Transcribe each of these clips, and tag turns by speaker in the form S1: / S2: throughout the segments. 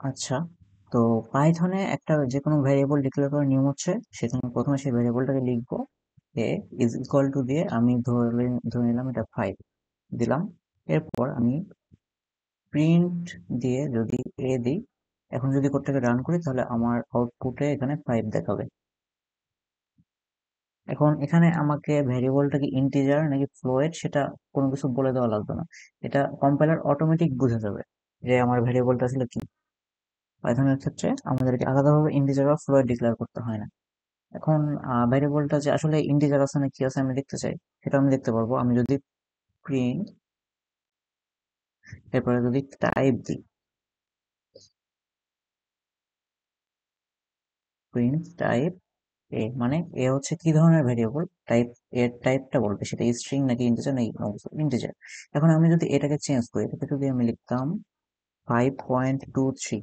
S1: আচ্ছা, তো পাইথনে একটা যে কোনো ভ্যারিয়েবল ডিক্লেয়ার করার নিয়ম হচ্ছে সেখানে প্রথমে সেই ভ্যারিয়েবলটাকে লিখবো। এ ইজ ইকুয়াল টু দিয়ে আমি ধরে নিলাম এটা 5 দিলাম। এরপর আমি প্রিন্ট দিয়ে যদি এ দিই, এখন যদি কোডটাকে রান করি তাহলে আমার আউটপুটে এখানে 5 দেখাবে। এখন এখানে আমাকে ভ্যারিয়েবলটা কি ইন্টিজার নাকি ফ্লোয়েট সেটা কোনো কিছু বলে দেওয়া লাগবে না। এটা কম্পাইলার অটোমেটিক বুঝে যাবে যে আমার ভ্যারিয়েবলটা আসলে কি। পাইথনের ক্ষেত্রে আমাদেরকে আলাদাভাবে ইন্টিজার বা ফ্লোয়েট ডিক্লেয়ার করতে হয় না। এখন ভ্যারিয়েবলটা যে আসলে ইন্টিজার আছে না কি আছে আমি দেখতে চাই, সেটা আমি দেখতে পারবো। আমি যদি প্রিন্ট, এরপরে যদি টাইপ দিই, প্রিন্ট টাইপ এ, মানে এ হচ্ছে কি ধরনের ভ্যারিয়েবল, টাইপ এর টাইপটা বলবে সেটা স্ট্রিং নাকি ইন্টিজার নাকি ইন্টিজার। এখন আমি যদি এটাকে চেঞ্জ করি, এটাকে যদি আমি লিখতাম 5.23,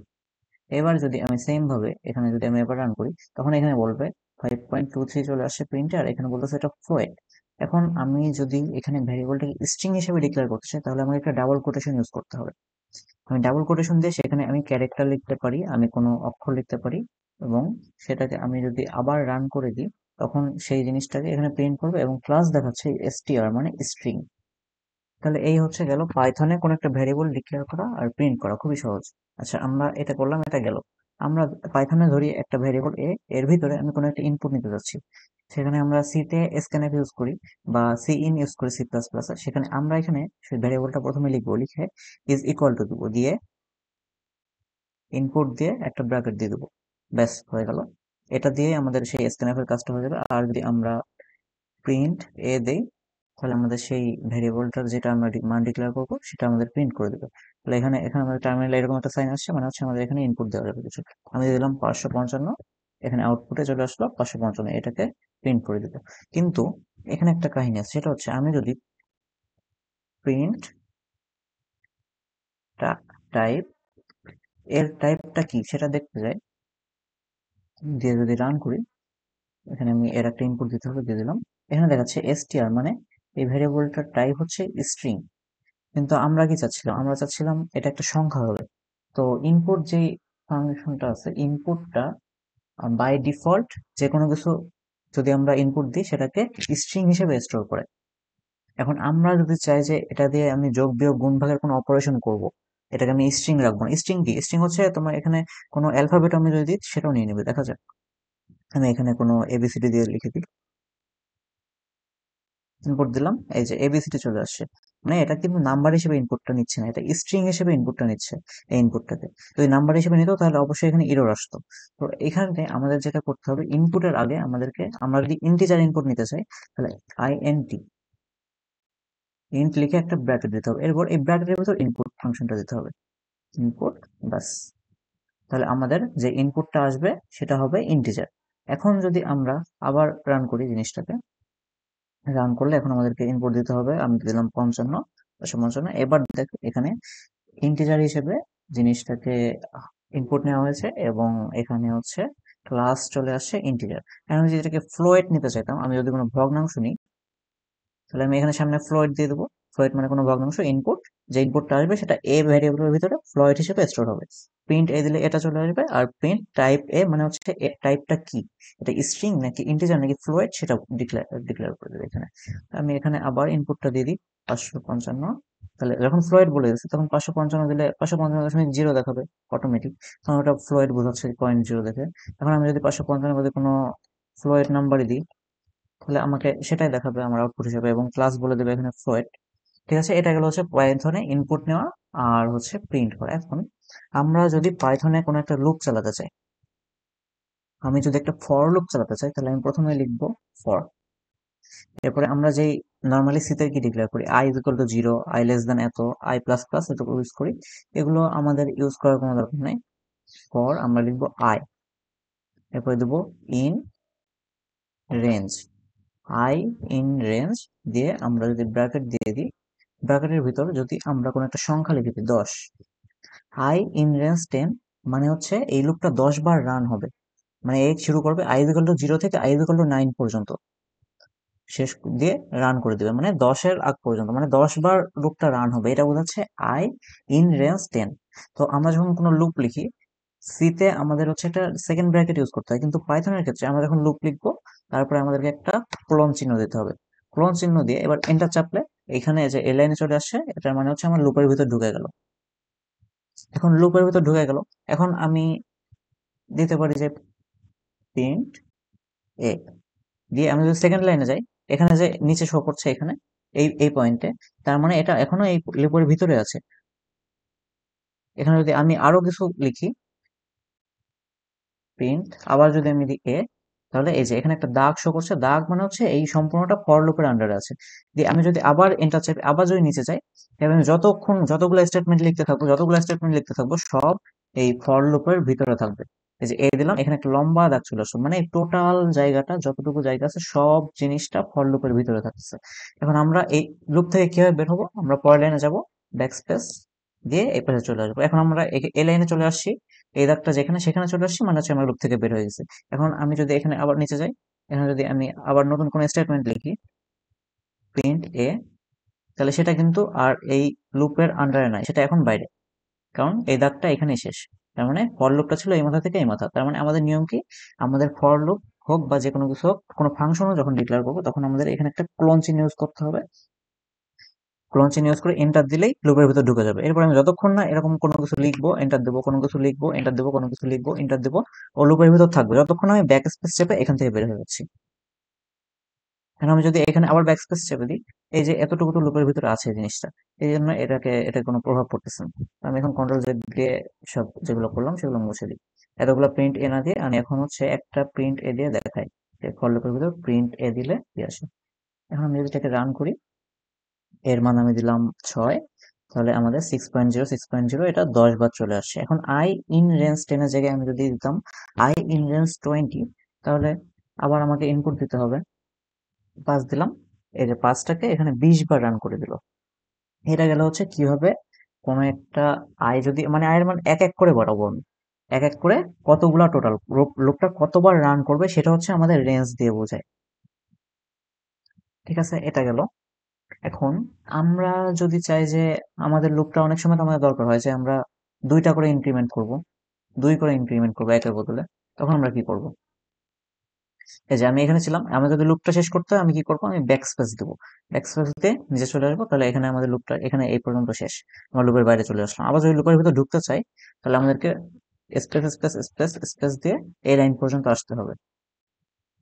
S1: এবার যদি আমি সেম ভাবে এখানে যদি আমি এবার রান করি, তখন এখানে বলবে 5.23 চলে আসছে প্রিন্টে, আর এখানে বলতেছে এটা ফ্লোয়েট। এখন আমি যদি এখানে ভ্যারিয়েবলটাকে স্ট্রিং হিসেবে ডিক্লেয়ার করতে চাই তাহলে আমাকে একটা ডাবল কোটেশন ইউজ করতে হবে। আমি ডাবল কোটেশন দিয়ে সেখানে আমি ক্যারেক্টার লিখতে পারি, আমি কোনো অক্ষর লিখতে পারি, এবং সেটাকে আমি যদি আবার রান করে দিই তখন সেই জিনিসটাকে এখানে প্রিন্ট করবে এবং প্লাস দেখাচ্ছে str মানে স্ট্রিং। তাহলে এই হচ্ছে গেল পাইথনে কোন একটা ভ্যারিয়েবল ডিক্লেয়ার করা আর প্রিন্ট করা, খুবই সহজ। আচ্ছা, আমরা এটা করলাম, এটা গেল। আমরা পাইথনে ধরি একটা ভ্যারিয়েবল এ, এর ভিতরে আমি কোনো একটা ইনপুট নিতে যাচ্ছি। সেখানে আমরা সি তে স্ক্যানএফ ইউজ করি বা সি ইন ইউজ করি সি প্লাস প্লাস। সেখানে আমরা এখানে সেই ভ্যারিয়েবলটা প্রথমে লিখবো, লিখে ইজ ইকুয়াল টু দিব, দিয়ে ইনপুট দিয়ে একটা ব্র্যাকেট দিয়ে দেবো। ব্যাস হয়ে গেল। এটা দিয়ে আমাদের সেই স্ক্যানএফ এর কাজটা হয়ে যাবে। আর যদি আমরা প্রিন্ট এ দেই তাহলে আমাদের সেই ভ্যারিয়েবলটার যেটা আমরা মান ডিক্লেয়ার করবো সেটা আমাদের প্রিন্ট করে দেবে। তাহলে এখানে এখানে আমাদের টার্মিনালে এরকম একটা সাইন আসছে, মানে হচ্ছে আমাদের এখানে ইনপুট দেওয়া যাবে কিছু। আমি দিলাম 555, এখানে আউটপুটে চলে আসলো 555, এটাকে প্রিন্ট করে দিল। কিন্তু এখানে একটা কাহিনী আছে, সেটা হচ্ছে আমি যদি প্রিন্ট টাইপ এর টাইপটা কি সেটা দেখতে যাই, দিয়ে যদি রান করি, এখানে আমি এর একটা ইনপুট দিতে হবে, দিয়ে দিলাম। এখানে দেখাচ্ছে str, মানে এই ভ্যারিয়েবলটার টাইপ হচ্ছে স্ট্রিং। কিন্তু আমরা কি চাচ্ছিলাম, আমরা চাচ্ছিলাম এটা একটা সংখ্যা হবে। তো ইনপুট যে ফাংশনটা আছে, ইনপুটটা বাই ডিফল্ট যে কোনো কিছু যদি আমরা ইনপুট দিই সেটাকে স্ট্রিং হিসেবে স্টোর করে। এখন আমরা যদি চাই যে এটা দিয়ে আমি যোগ বিয়োগ গুণ ভাগের কোনো অপারেশন করব, এটাকে আমি স্ট্রিং রাখবো না। স্ট্রিং কি, স্ট্রিং হচ্ছে তোমার এখানে কোনো অ্যালফাবেট আমি যদি দিই সেটাও নিয়ে নেবে, দেখা যাক। আমি এখানে কোনো এবিসিডি দিয়ে লিখে দিই, ইনপুট দিলাম, এই যে এবিসিডি চলে আসছে। মানে এটা কিন্তু নাম্বার হিসেবে ইনপুটটা নিচ্ছে না, এটা স্ট্রিং হিসেবে ইনপুটটা নিচ্ছে। এই ইনপুটটাকে যদি নাম্বার হিসেবে নিত তাহলে অবশ্যই এখানে এরর আসতো। তো এখানে আমাদের যেটা করতে হবে, ইনপুটের আগে আমাদেরকে, আমরা যদি ইন্টিজার ইনপুট নিতে চাই তাহলে আইএনটি ইন্ট লিখে একটা ব্র্যাকেট দিতে হবে, এরপর এই ব্র্যাকেটের ভিতর ইনপুট ফাংশনটা দিতে হবে, ইনপুট, বাস। তাহলে আমাদের যে ইনপুটটা আসবে সেটা হবে ইন্টিজার। এখন যদি আমরা আবার রান করি জিনিসটাকে, রান করলে এখন আমাদেরকে ইনপুট দিতে হবে, আমি দিলাম 55, 555। এবার দেখো এখানে ইন্টিজার হিসেবে জিনিসটাকে ইনপুট নেওয়া হয়েছে এবং এখানে হচ্ছে ক্লাস চলে আসছে ইন্টিজার। এখন আমি যদি এটাকে ফ্লোয়েট নিতে চাইতাম, আমি যদি কোনো ভগ্নাংশ নিই তাহলে আমি এখানে সামনে ফ্লোয়েট দিয়ে দেবো। ফ্লোয়েট মানে কোনো ভগ্নাংশ ইনপুট, যে ইনপুটটা আসবে সেটা এ ভ্যারিয়েবলের ভিতরে ফ্লোয়েট হিসেবে স্টোর হবে। প্রিন্ট এ দিলে এটা চলে আসবে, আর প্রিন্ট টাইপ এ মানে হচ্ছে টাইপটা কি, এটা স্ট্রিং নাকি ইন্টিজার নাকি ফ্লোয়েট সেটা ডিক্লেয়ার করে দেবে এখানে। আমি এখানে আবার ইনপুটটা দিয়ে দিই 555। তাহলে যখন ফ্লোয়েট বলে দিচ্ছে তখন 555 দিলে 555.0 দেখাবে অটোমেটিক, কারণ ওটা ফ্লোয়েট বোঝাচ্ছে 0.0 দেখে। এখন আমি যদি 555 মধ্যে কোনো ফ্লোয়েট নাম্বারই দিই তাহলে আমাকে সেটাই দেখাবে আমার আউটপুট হিসেবে, এবং ক্লাস বলে দেবে এখানে ফ্লোয়েট। ঠিক আছে, এটা গেল হচ্ছে পাইথনে ইনপুট নেওয়া আর হচ্ছে প্রিন্ট করা। এখন আমরা যদি পাইথনে কোনো একটা লুপ চালাতে চাই, আমি যদি একটা ফর লুপ চালাতে চাই তাহলে আমি প্রথমে লিখবো ফর। এরপরে আমরা যেই নর্মালি সিতে কি ডিক্লেয়ার করি, I is equal two 0, I less than এত, আই প্লাস প্লাস এত ইউজ করি, এগুলো আমাদের ইউজ করার কোনো দরকার নেই। ফর আমরা লিখবো আই, এরপরে দেবো in range, I in range, দিয়ে আমরা যদি ব্র্যাকেট দিয়ে দিই, ব্র্যাকেটের ভিতর যদি আমরা কোনো একটা সংখ্যা লিখে দিই 10, আই ইন রেঞ্জ 10, মানে হচ্ছে এই লুপটা 10 বার রান হবে। মানে এই শুরু করবে আই ইকুয়াল টু 0 থেকে আই ইকুয়াল টু 9 পর্যন্ত, শেষ দিয়ে রান করে দিবে, মানে 10-এর আগ পর্যন্ত, মানে 10 বার লুপটা রান হবে, এটা বোঝাচ্ছে আই ইন রেঞ্জ 10। তো আমরা যখন কোনো লুপ লিখি সি তে আমাদের হচ্ছে একটা সেকেন্ড ব্র্যাকেট ইউজ করতে হয়, কিন্তু পাইথনের ক্ষেত্রে আমরা যখন লুপ লিখবো তারপরে আমাদেরকে একটা কোলন চিহ্ন দিতে হবে। কোলন চিহ্ন দিয়ে এবার এন্টার চাপলে এখানে যে এ লাইনে চলে আসছে, এটার মানে হচ্ছে আমার লুপের ভিতর ঢুকে গেল। এখন লুপের ভিতর ঢুকে গেল, এখন আমি দিতে পারি যে প্রিন্ট এ দিয়ে আমি যদি সেকেন্ড লাইনে যাই, এখানে যে নিচে শো করছে এখানে এই এই পয়েন্টে, তার মানে এটা এখনো এই লুপের ভিতরে আছে। এখানে যদি আমি আরো কিছু লিখি, প্রিন্ট আবার যদি আমি দিই এ, তাহলে এই যে এখানে একটা দাগ শো করছে, দাগ মানে হচ্ছে এই সম্পূর্ণটা ফর লুপের আন্ডারে আছে। দিয়ে আমি যদি আবার এন্টার চাপি, আবার যদি নিচে যাই, এবং যতক্ষণ যতগুলো স্টেটমেন্ট লিখতে থাকবো সব এই ফর লুপের ভিতরে থাকবে। এই যে এ দিলাম, এখানে একটা লম্বা দাগ চলে আসলো, মানে টোটাল জায়গাটা যতটুকু জায়গা আছে সব জিনিসটা ফর লুপের ভিতরে থাকতেছে। এখন আমরা এই লুপ থেকে কিভাবে বের হবো, আমরা পরের লাইনে যাবো, ব্যাকস্পেস দিয়ে এই পাশে চলে আসবো। এখন আমরা এই লাইনে চলে আসছি, এই দাগটা যেখানে সেখানে চলে আসছি, মানে হচ্ছে আমরা লুপ থেকে বের হয়ে গেছে। এখন আমি যদি এখানে আবার নিচে যাই, এখানে যদি আমি আবার নতুন কোনো স্টেটমেন্ট লিখি, প্রিন্ট এ, তাহলে সেটা কিন্তু আর এই লুপের আন্ডারে নাই, সেটা এখন বাইরে, কারণ এই দাগটা এখানেই শেষ। তার মানে ফর লুপটা ছিল এই মাথা থেকে এই মাথা। তার মানে আমাদের নিয়ম কি, আমাদের ফর লুপ হোক বা যে কোনো কিছু হোক, কোনো ফাংশনও যখন ডিক্লেয়ার করবো তখন আমাদের এখানে একটা ক্লোন চিহ্ন ইউজ করতে হবে। ক্লোন চিহ্ন ইউজ করে এন্টার দিলেই লুপের ভিতর ঢুকে যাবে। এরপর আমি যতক্ষণ না এরকম কোনো কিছু লিখবো, এন্টার দেবো, কোনো কিছু লিখবো, এন্টার দেবো, কোনো কিছু লিখবো, এন্টার দেবো, ও লুপের ভিতর থাকবে যতক্ষণ আমি ব্যাক স্পেস চেপে এখান থেকে বের হয়ে যাচ্ছি। এখন আমি যদি এখানে আবার ব্যাক স্পেস চেপে দিই, এই যে এতটুকু তো লুপের ভিতরে আছে এই জিনিসটা, এই জন্য এটা কোনো প্রভাব পড়তেছে না। আমি এখন কন্ট্রোল জেড দিয়ে সব যেগুলো করলাম সেগুলো মুছে দিই। এতগুলো প্রিন্ট এ না দিয়ে আমি এখন হচ্ছে একটা প্রিন্ট এ দিয়ে দেখাই যে ফর লুপের ভিতর প্রিন্ট এ দিলে কি আসে। এখন আমি যদি এটাকে রান করি, এর মান আমি দিলাম 6, তাহলে আমাদের 6.0 এটা 10 বার চলে আসছে। এখন আই ইন রেঞ্জ 10 এর জায়গায় আমি যদি দিতাম আই ইন রেঞ্জ 20, তাহলে আবার আমাকে ইনপুট দিতে হবে। 5 দিলাম, এই যে 5টাকে এখানে 20 বার রান করে দিল। এটা গেল হচ্ছে কিভাবে কোনো একটা আই যদি মানে আয়ের মান এক এক করে বাড়াবো আমি, এক এক করে কতগুলা টোটাল লুপটা কতবার রান করবে সেটা হচ্ছে আমাদের রেঞ্জ দিয়ে বোঝায়। ঠিক আছে, এটা গেল। এখন আমরা যদি চাই যে আমাদের লুপটা, অনেক সময় তো আমাদের দরকার হয় যে আমরা 2টা করে ইনক্রিমেন্ট করব, 2 করে ইনক্রিমেন্ট করবো একের বদলে, তখন আমরা কি করব, এই যে আমি এখানে ছিলাম, আমি যদি লুপটা শেষ করতে হয় আমি কি করবো, আমি ব্যাক স্পেস দেবো, ব্যাক স্পেস দিতে নিচে চলে আসবো, তাহলে এখানে আমাদের লুপটা এখানে এই পর্যন্ত শেষ, আমরা লুপের বাইরে চলে আসলাম। আবার যদি লুপের ভিতরে ঢুকতে চাই, তাহলে আমাদেরকে স্পেস স্পেস স্পেস স্পেস দিয়ে এই লাইন পর্যন্ত আসতে হবে।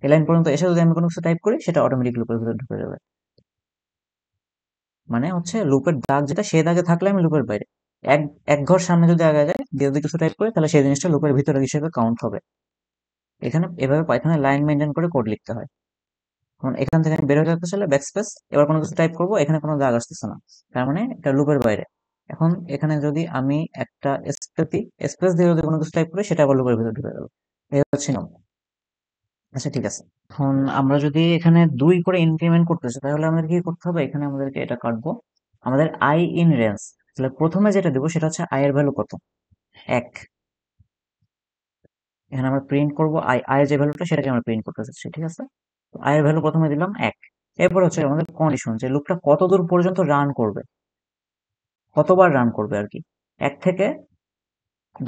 S1: এই লাইন পর্যন্ত এসে যদি আমি কোনো কিছু টাইপ করি, সেটা অটোমেটিক লুপের ভিতরে ঢুকে যাবে। মানে হচ্ছে লুপের দাগ যেটা, সেই দাগে থাকলে আমি লুপের বাইরে, এক এক ঘর সামনে যদি আগে যায় দিয়ে যদি কিছু টাইপ করি, তাহলে সেই জিনিসটা লুপের ভিতরে হিসেবে কাউন্ট হবে। এখানে এভাবে পাইথনে লাইন মেনটেন করে কোড লিখতে হয়। এখন এখান থেকে আমি বের হয়ে যেতে চাইলে ব্যাকস্পেস, এবার কোনো কিছু টাইপ করবো, এখানে কোনো দাগ আসতেছে না, তার মানে এটা লুপের বাইরে। এখন এখানে যদি আমি একটা স্পেস দিয়ে যদি কোনো কিছু টাইপ করি, সেটা আবার লুপের ভিতরে ঢুকে গেল। এই হচ্ছে নাম। আচ্ছা ঠিক আছে, এখন আমরা যদি এখানে 2 করে ইনক্রিমেন্ট করতে চাই, তাহলে আমাদের কি করতে হবে, এখানে আমাদেরকে এটা কাটবো, আমাদের আই ইন রেঞ্জ, তাহলে প্রথমে যেটা দেবো সেটা হচ্ছে আই এর ভ্যালু কত, 1। এখানে আমরা প্রিন্ট করবো আই, আই যে ভ্যালুটা সেটাকে আমরা প্রিন্ট করতে চাচ্ছি, ঠিক আছে। তো আই এর ভ্যালু প্রথমে দিলাম 1। এরপর হচ্ছে আমাদের কন্ডিশন, যে লুপটা কত দূর পর্যন্ত রান করবে, কতবার রান করবে আর কি। 1 থেকে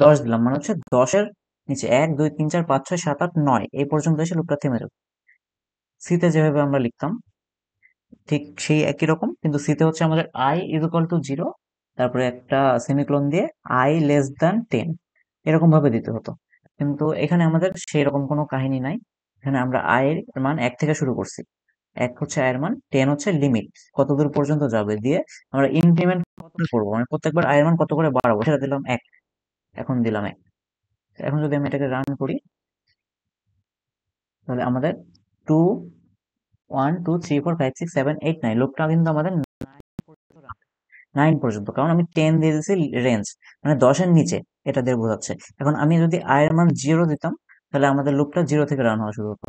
S1: 10 দিলাম, মানে হচ্ছে 10-এর নিচে 1 2 3 4 5 6 7 8 9 এই পর্যন্ত এসে লুপটা থেমে যাবে। সিতে যেভাবে আমরা লিখতাম ঠিক সেই একই রকম, কিন্তু সিতে হচ্ছে আমাদের আই ইজ ইকুয়াল টু 0, তারপরে একটা সেমিকোলন দিয়ে আই লেস দ্যান 10 এরকম ভাবে দিতে হতো। কিন্তু এখানে আমাদের সেই রকম কোনো কাহিনী নাই। এখানে আমরা আই এর মান 1 থেকে শুরু করছি, 1 হচ্ছে আয়ের মান, 10 হচ্ছে লিমিট, কতদূর পর্যন্ত যাবে, দিয়ে আমরা ইনক্রিমেন্ট কত করবো, মানে প্রত্যেকবার আয়ের মান কত করে বাড়াবো সেটা দিলাম 1। এখন দিলাম 1। এখন যদি আমি এটাকে রান করি, তাহলে আমাদের 2 1 2 3 4 5 6 7 8 9 লুপটা কিন্তু আমাদের 9 পর্যন্ত, কারণ আমি 10 দিয়ে দিয়েছি রেঞ্জ, মানে 10-এর নিচে, এটা দিয়ে বোঝাচ্ছে। এখন আমি যদি আয়ের মান 0 দিতাম, তাহলে আমাদের লুপটা 0 থেকে রান হওয়া শুরু হতো।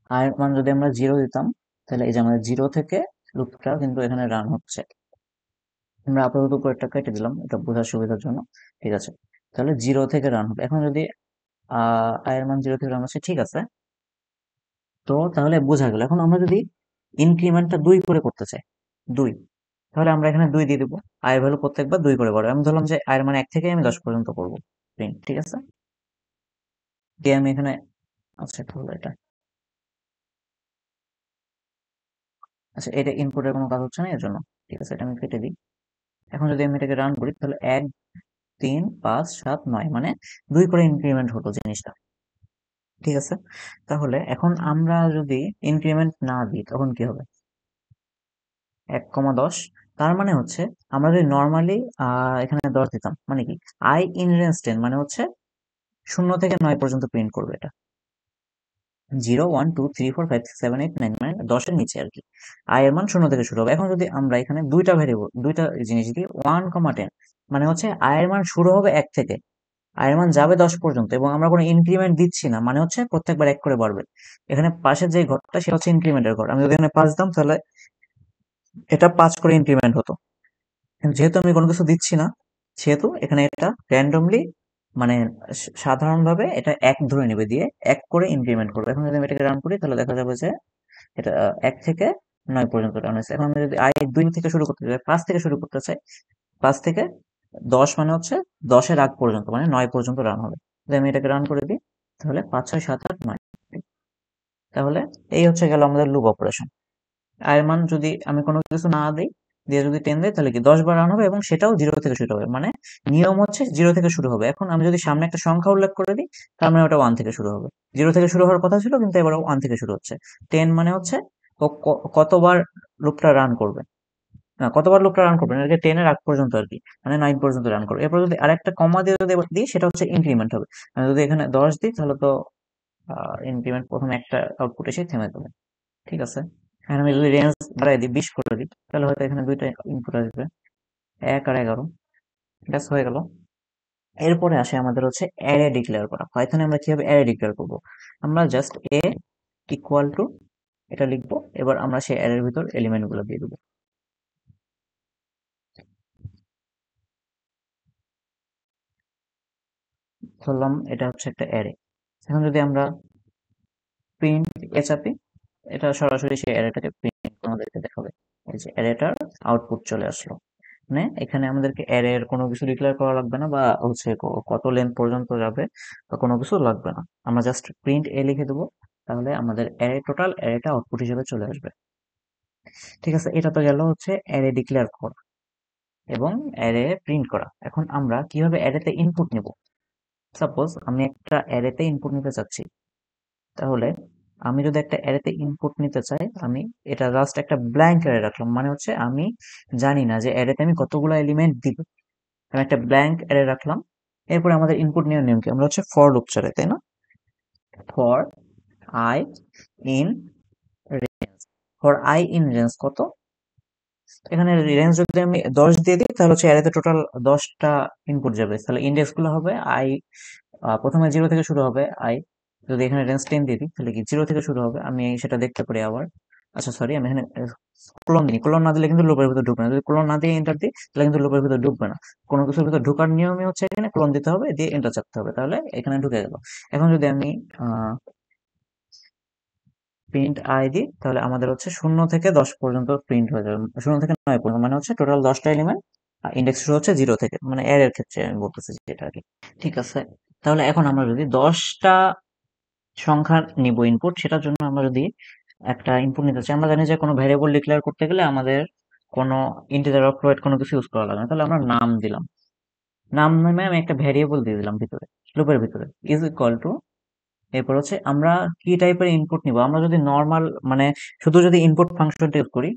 S1: আয়ের মান যদি আমরা 0 দিতাম, তাহলে এই যে আমাদের 0 থেকে লুপটা কিন্তু এখানে রান হচ্ছে। আমরা আপাতত উপরেরটা কেটে দিলাম এটা বোঝার সুবিধার জন্য, ঠিক আছে। তাহলে 0 থেকে রান হবে। এখন যদি আয়ের মান 0 থেকে রান হচ্ছে, ঠিক আছে, তো তাহলে বোঝা গেল। এখন আমরা যদি ইনক্রিমেন্টটা 2 করে করতে চাই, 2, তাহলে আমরা এখানে 2 দিয়ে দিব। i এর ভ্যালু প্রত্যেকবার 2 করে বাড়বে। আমি ধরলাম যে i এর মান 1 থেকে আমি 10 পর্যন্ত করব প্রিন্ট, ঠিক আছে? দিয়ে আমি এখানে, আচ্ছা এটা হলো এটা। আচ্ছা এটা ইনপুটের কোনো কাজ হচ্ছে না এর জন্য। ঠিক আছে, এটা আমি কেটে দিই। এখন যদি আমি এটাকে রান করি তাহলে 1, 3, 5, 7, 9 মানে 2 করে ইনক্রিমেন্ট হলো জিনিসটা। ঠিক আছে? তাহলে এখন আমরা যদি ইনক্রিমেন্ট না দিই তখন কি হবে? 1,10, তার মানে হচ্ছে আমরা যদি নরমালি এখানে 10 দিতাম মানে কি i in range 10 মানে হচ্ছে 0 থেকে 9 পর্যন্ত প্রিন্ট করবে এটা। 0, 1, 2, 3, 4, 5, 6, 7, 8, 9 মানে 10 এর নিচে আর কি। i এর মান 0 থেকে শুরু হবে। এখন যদি আমরা এখানে দুইটা ভেরিয়েবল, দুইটা জিনিস দিই 1,10 মানে হচ্ছে i এর মান শুরু হবে 1 থেকে, i এর মান যাবে 10 পর্যন্ত এবং আমরা কোনো ইনক্রিমেন্ট দিচ্ছি না মানে হচ্ছে প্রত্যেকবার 1 করে বাড়বে। এখানে পাশের যে ঘরটা সেটা হচ্ছে ইনক্রিমেন্টের ঘর। আমি যদি এখানে 5 দিতাম তাহলে এটা 5 করে ইনক্রিমেন্ট হতো। যেহেতু আমি কোনো কিছু দিচ্ছি না সেহেতু এখানে এটা র্যান্ডমলি মানে সাধারণভাবে এটা 1 ধরে নেবে, দিয়ে 1 করে ইনক্রিমেন্ট করবে। এখন যদি আমি এটাকে রান করি তাহলে দেখা যাবে যে এটা 1 থেকে 9 পর্যন্ত রান হয়েছে। এখন আমি যদি i 2 থেকে শুরু করতে চাই, 5 থেকে শুরু করতে চাই, 5 থেকে 10 মানে হচ্ছে 10 এর আগ পর্যন্ত মানে 9 পর্যন্ত রান হবে। যদি আমি এটাকে রান করে দিই তাহলে 5, 6, 7, 8, 9। তাহলে এই হচ্ছে গেল আমাদের লুপ অপারেশন। আয়ের মান যদি আমি কোনো কিছু না দিই, দিয়ে যদি 10 দেয় তাহলে কি 10 বার রান হবে এবং সেটাও 0 থেকে শুরু হবে। মানে নিয়ম হচ্ছে 0 থেকে শুরু হবে। এখন আমি যদি সামনে একটা সংখ্যা উল্লেখ করে দিই তার মানে ওটা 1 থেকে শুরু হবে। 0 থেকে শুরু হওয়ার কথা ছিল কিন্তু এবার 1 থেকে শুরু হচ্ছে। 10 মানে হচ্ছে ও কতবার লুপটা রান করবে, না কতবার লুপটা রান করবে না, 10 এর আগ পর্যন্ত আর কি, মানে 9 পর্যন্ত রান করবে। এরপর যদি আরেকটা কমা দিয়ে যদি এবার দিই সেটা হচ্ছে ইনক্রিমেন্ট হবে। আমি যদি এখানে 10 দিই তাহলে তো ইনক্রিমেন্ট প্রথমে একটা আউটপুট এসে থেমে যাবে। ঠিক আছে? এখন আমি যদি রেঞ্জ বাড়াই দিই 20 করে দিই তাহলে হয়তো এখানে দুইটা ইনপুট আসবে, 1 আর 11। ব্যাস হয়ে গেল। এরপরে আসে আমাদের হচ্ছে অ্যারে ডিক্লেয়ার করা। পাইথনে আমরা কিভাবে অ্যারে ডিক্লেয়ার করব? আমরা জাস্ট এ ইকুয়াল টু এটা লিখবো, এবার আমরা সেই অ্যারের ভিতর এলিমেন্ট গুলো দিয়ে দেবো। ধরলাম এটা হচ্ছে একটা অ্যারে। এখন যদি আমরা প্রিন্ট এ চাপি এটা সরাসরি সেই অ্যারেটাকে প্রিন্ট আমাদেরকে দেখাবে। এই যে অ্যারেটার আউটপুট চলে আসলো। মানে এখানে আমাদেরকে অ্যারের কোনো কিছু ডিক্লেয়ার করা লাগবে না বা হচ্ছে কত লেন্থ পর্যন্ত যাবে বা কোনো কিছু লাগবে না। আমরা জাস্ট প্রিন্ট এ লিখে দেবো, তাহলে আমাদের অ্যারে টোটাল অ্যারেটা আউটপুট হিসেবে চলে আসবে। ঠিক আছে, এটা তো গেল হচ্ছে অ্যারে ডিক্লেয়ার করা এবং অ্যারে প্রিন্ট করা। এখন আমরা কিভাবে অ্যারেতে ইনপুট নিব? সাপোজ আমি একটা অ্যারেতে ইনপুট নিতে চাচ্ছি, তাহলে আমি যদি একটা অ্যারেতে ইনপুট নিতে চাই, আমি এটা জাস্ট একটা ব্ল্যাঙ্ক অ্যারে রাখলাম মানে হচ্ছে আমি জানি না যে অ্যারেতে আমি কতগুলো এলিমেন্ট দিব। আমি একটা ব্ল্যাঙ্ক অ্যারে রাখলাম। এরপরে আমাদের ইনপুট নেওয়ার নিয়ম কি? আমরা হচ্ছে ফর লুপ চালাই, তাই না? For I in range, for I in range কত? এখানে রেঞ্জ যদি আমি 10 দিয়ে দিই তাহলে হচ্ছে অ্যারেতে টোটাল 10টা ইনপুট যাবে। তাহলে ইন্ডেক্স গুলো হবে আই, প্রথমে 0 থেকে শুরু হবে আই। যদি এখানে রেঞ্জ 10 দিয়ে দিই তাহলে কি 0 থেকে শুরু হবে, আমি সেটা দেখতে পারি আবার। আচ্ছা সরি, আমি এখানে ক্লোন দিই। ক্লোন না দিলে কিন্তু লুপের ভিতর ঢুকবে না। যদি ক্লোন না দিয়ে এন্টার দিই তাহলে কিন্তু লুপের ভিতর ঢুকবে না। কোনো কিছুর ভিতর ঢোকার নিয়মই হচ্ছে এখানে ক্লোন দিতে হবে, দিয়ে এন্টার চাপতে হবে, তাহলে এখানে ঢুকে গেল। এখন যদি আমি প্রিন্ট আই দিই তাহলে আমাদের হচ্ছে 0 থেকে 10 পর্যন্ত প্রিন্ট হয়ে যাবে, 0 থেকে 9 পর্যন্ত মানে হচ্ছে টোটাল 10টা এলিমেন্ট। ইন্ডেক্স শুরু হচ্ছে 0 থেকে, মানে এর এর ক্ষেত্রে আমি বলতেছি যেটা আর কি। ঠিক আছে, তাহলে এখন আমরা যদি 10টা সংখ্যা নিব ইনপুট, সেটার জন্য আমরা যদি একটা ইনপুট নিতে চাই, আমরা জানি যে কোনো ভ্যারিয়েবল ডিক্লেয়ার করতে গেলে আমাদের কোনো ইন্টিজার বা ফ্লোট কোনো কিছু ইউজ করা লাগে না। তাহলে আমরা নাম দিলাম, নাম নামে আমি একটা ভ্যারিয়েবল দিয়ে দিলাম ভিতরে, লুপের ভিতরে ইজ ইকুয়াল টু, এরপর হচ্ছে আমরা কি টাইপের ইনপুট নিব। আমরা যদি নর্মাল মানে শুধু যদি ইনপুট ফাংশনটা ইউজ করি,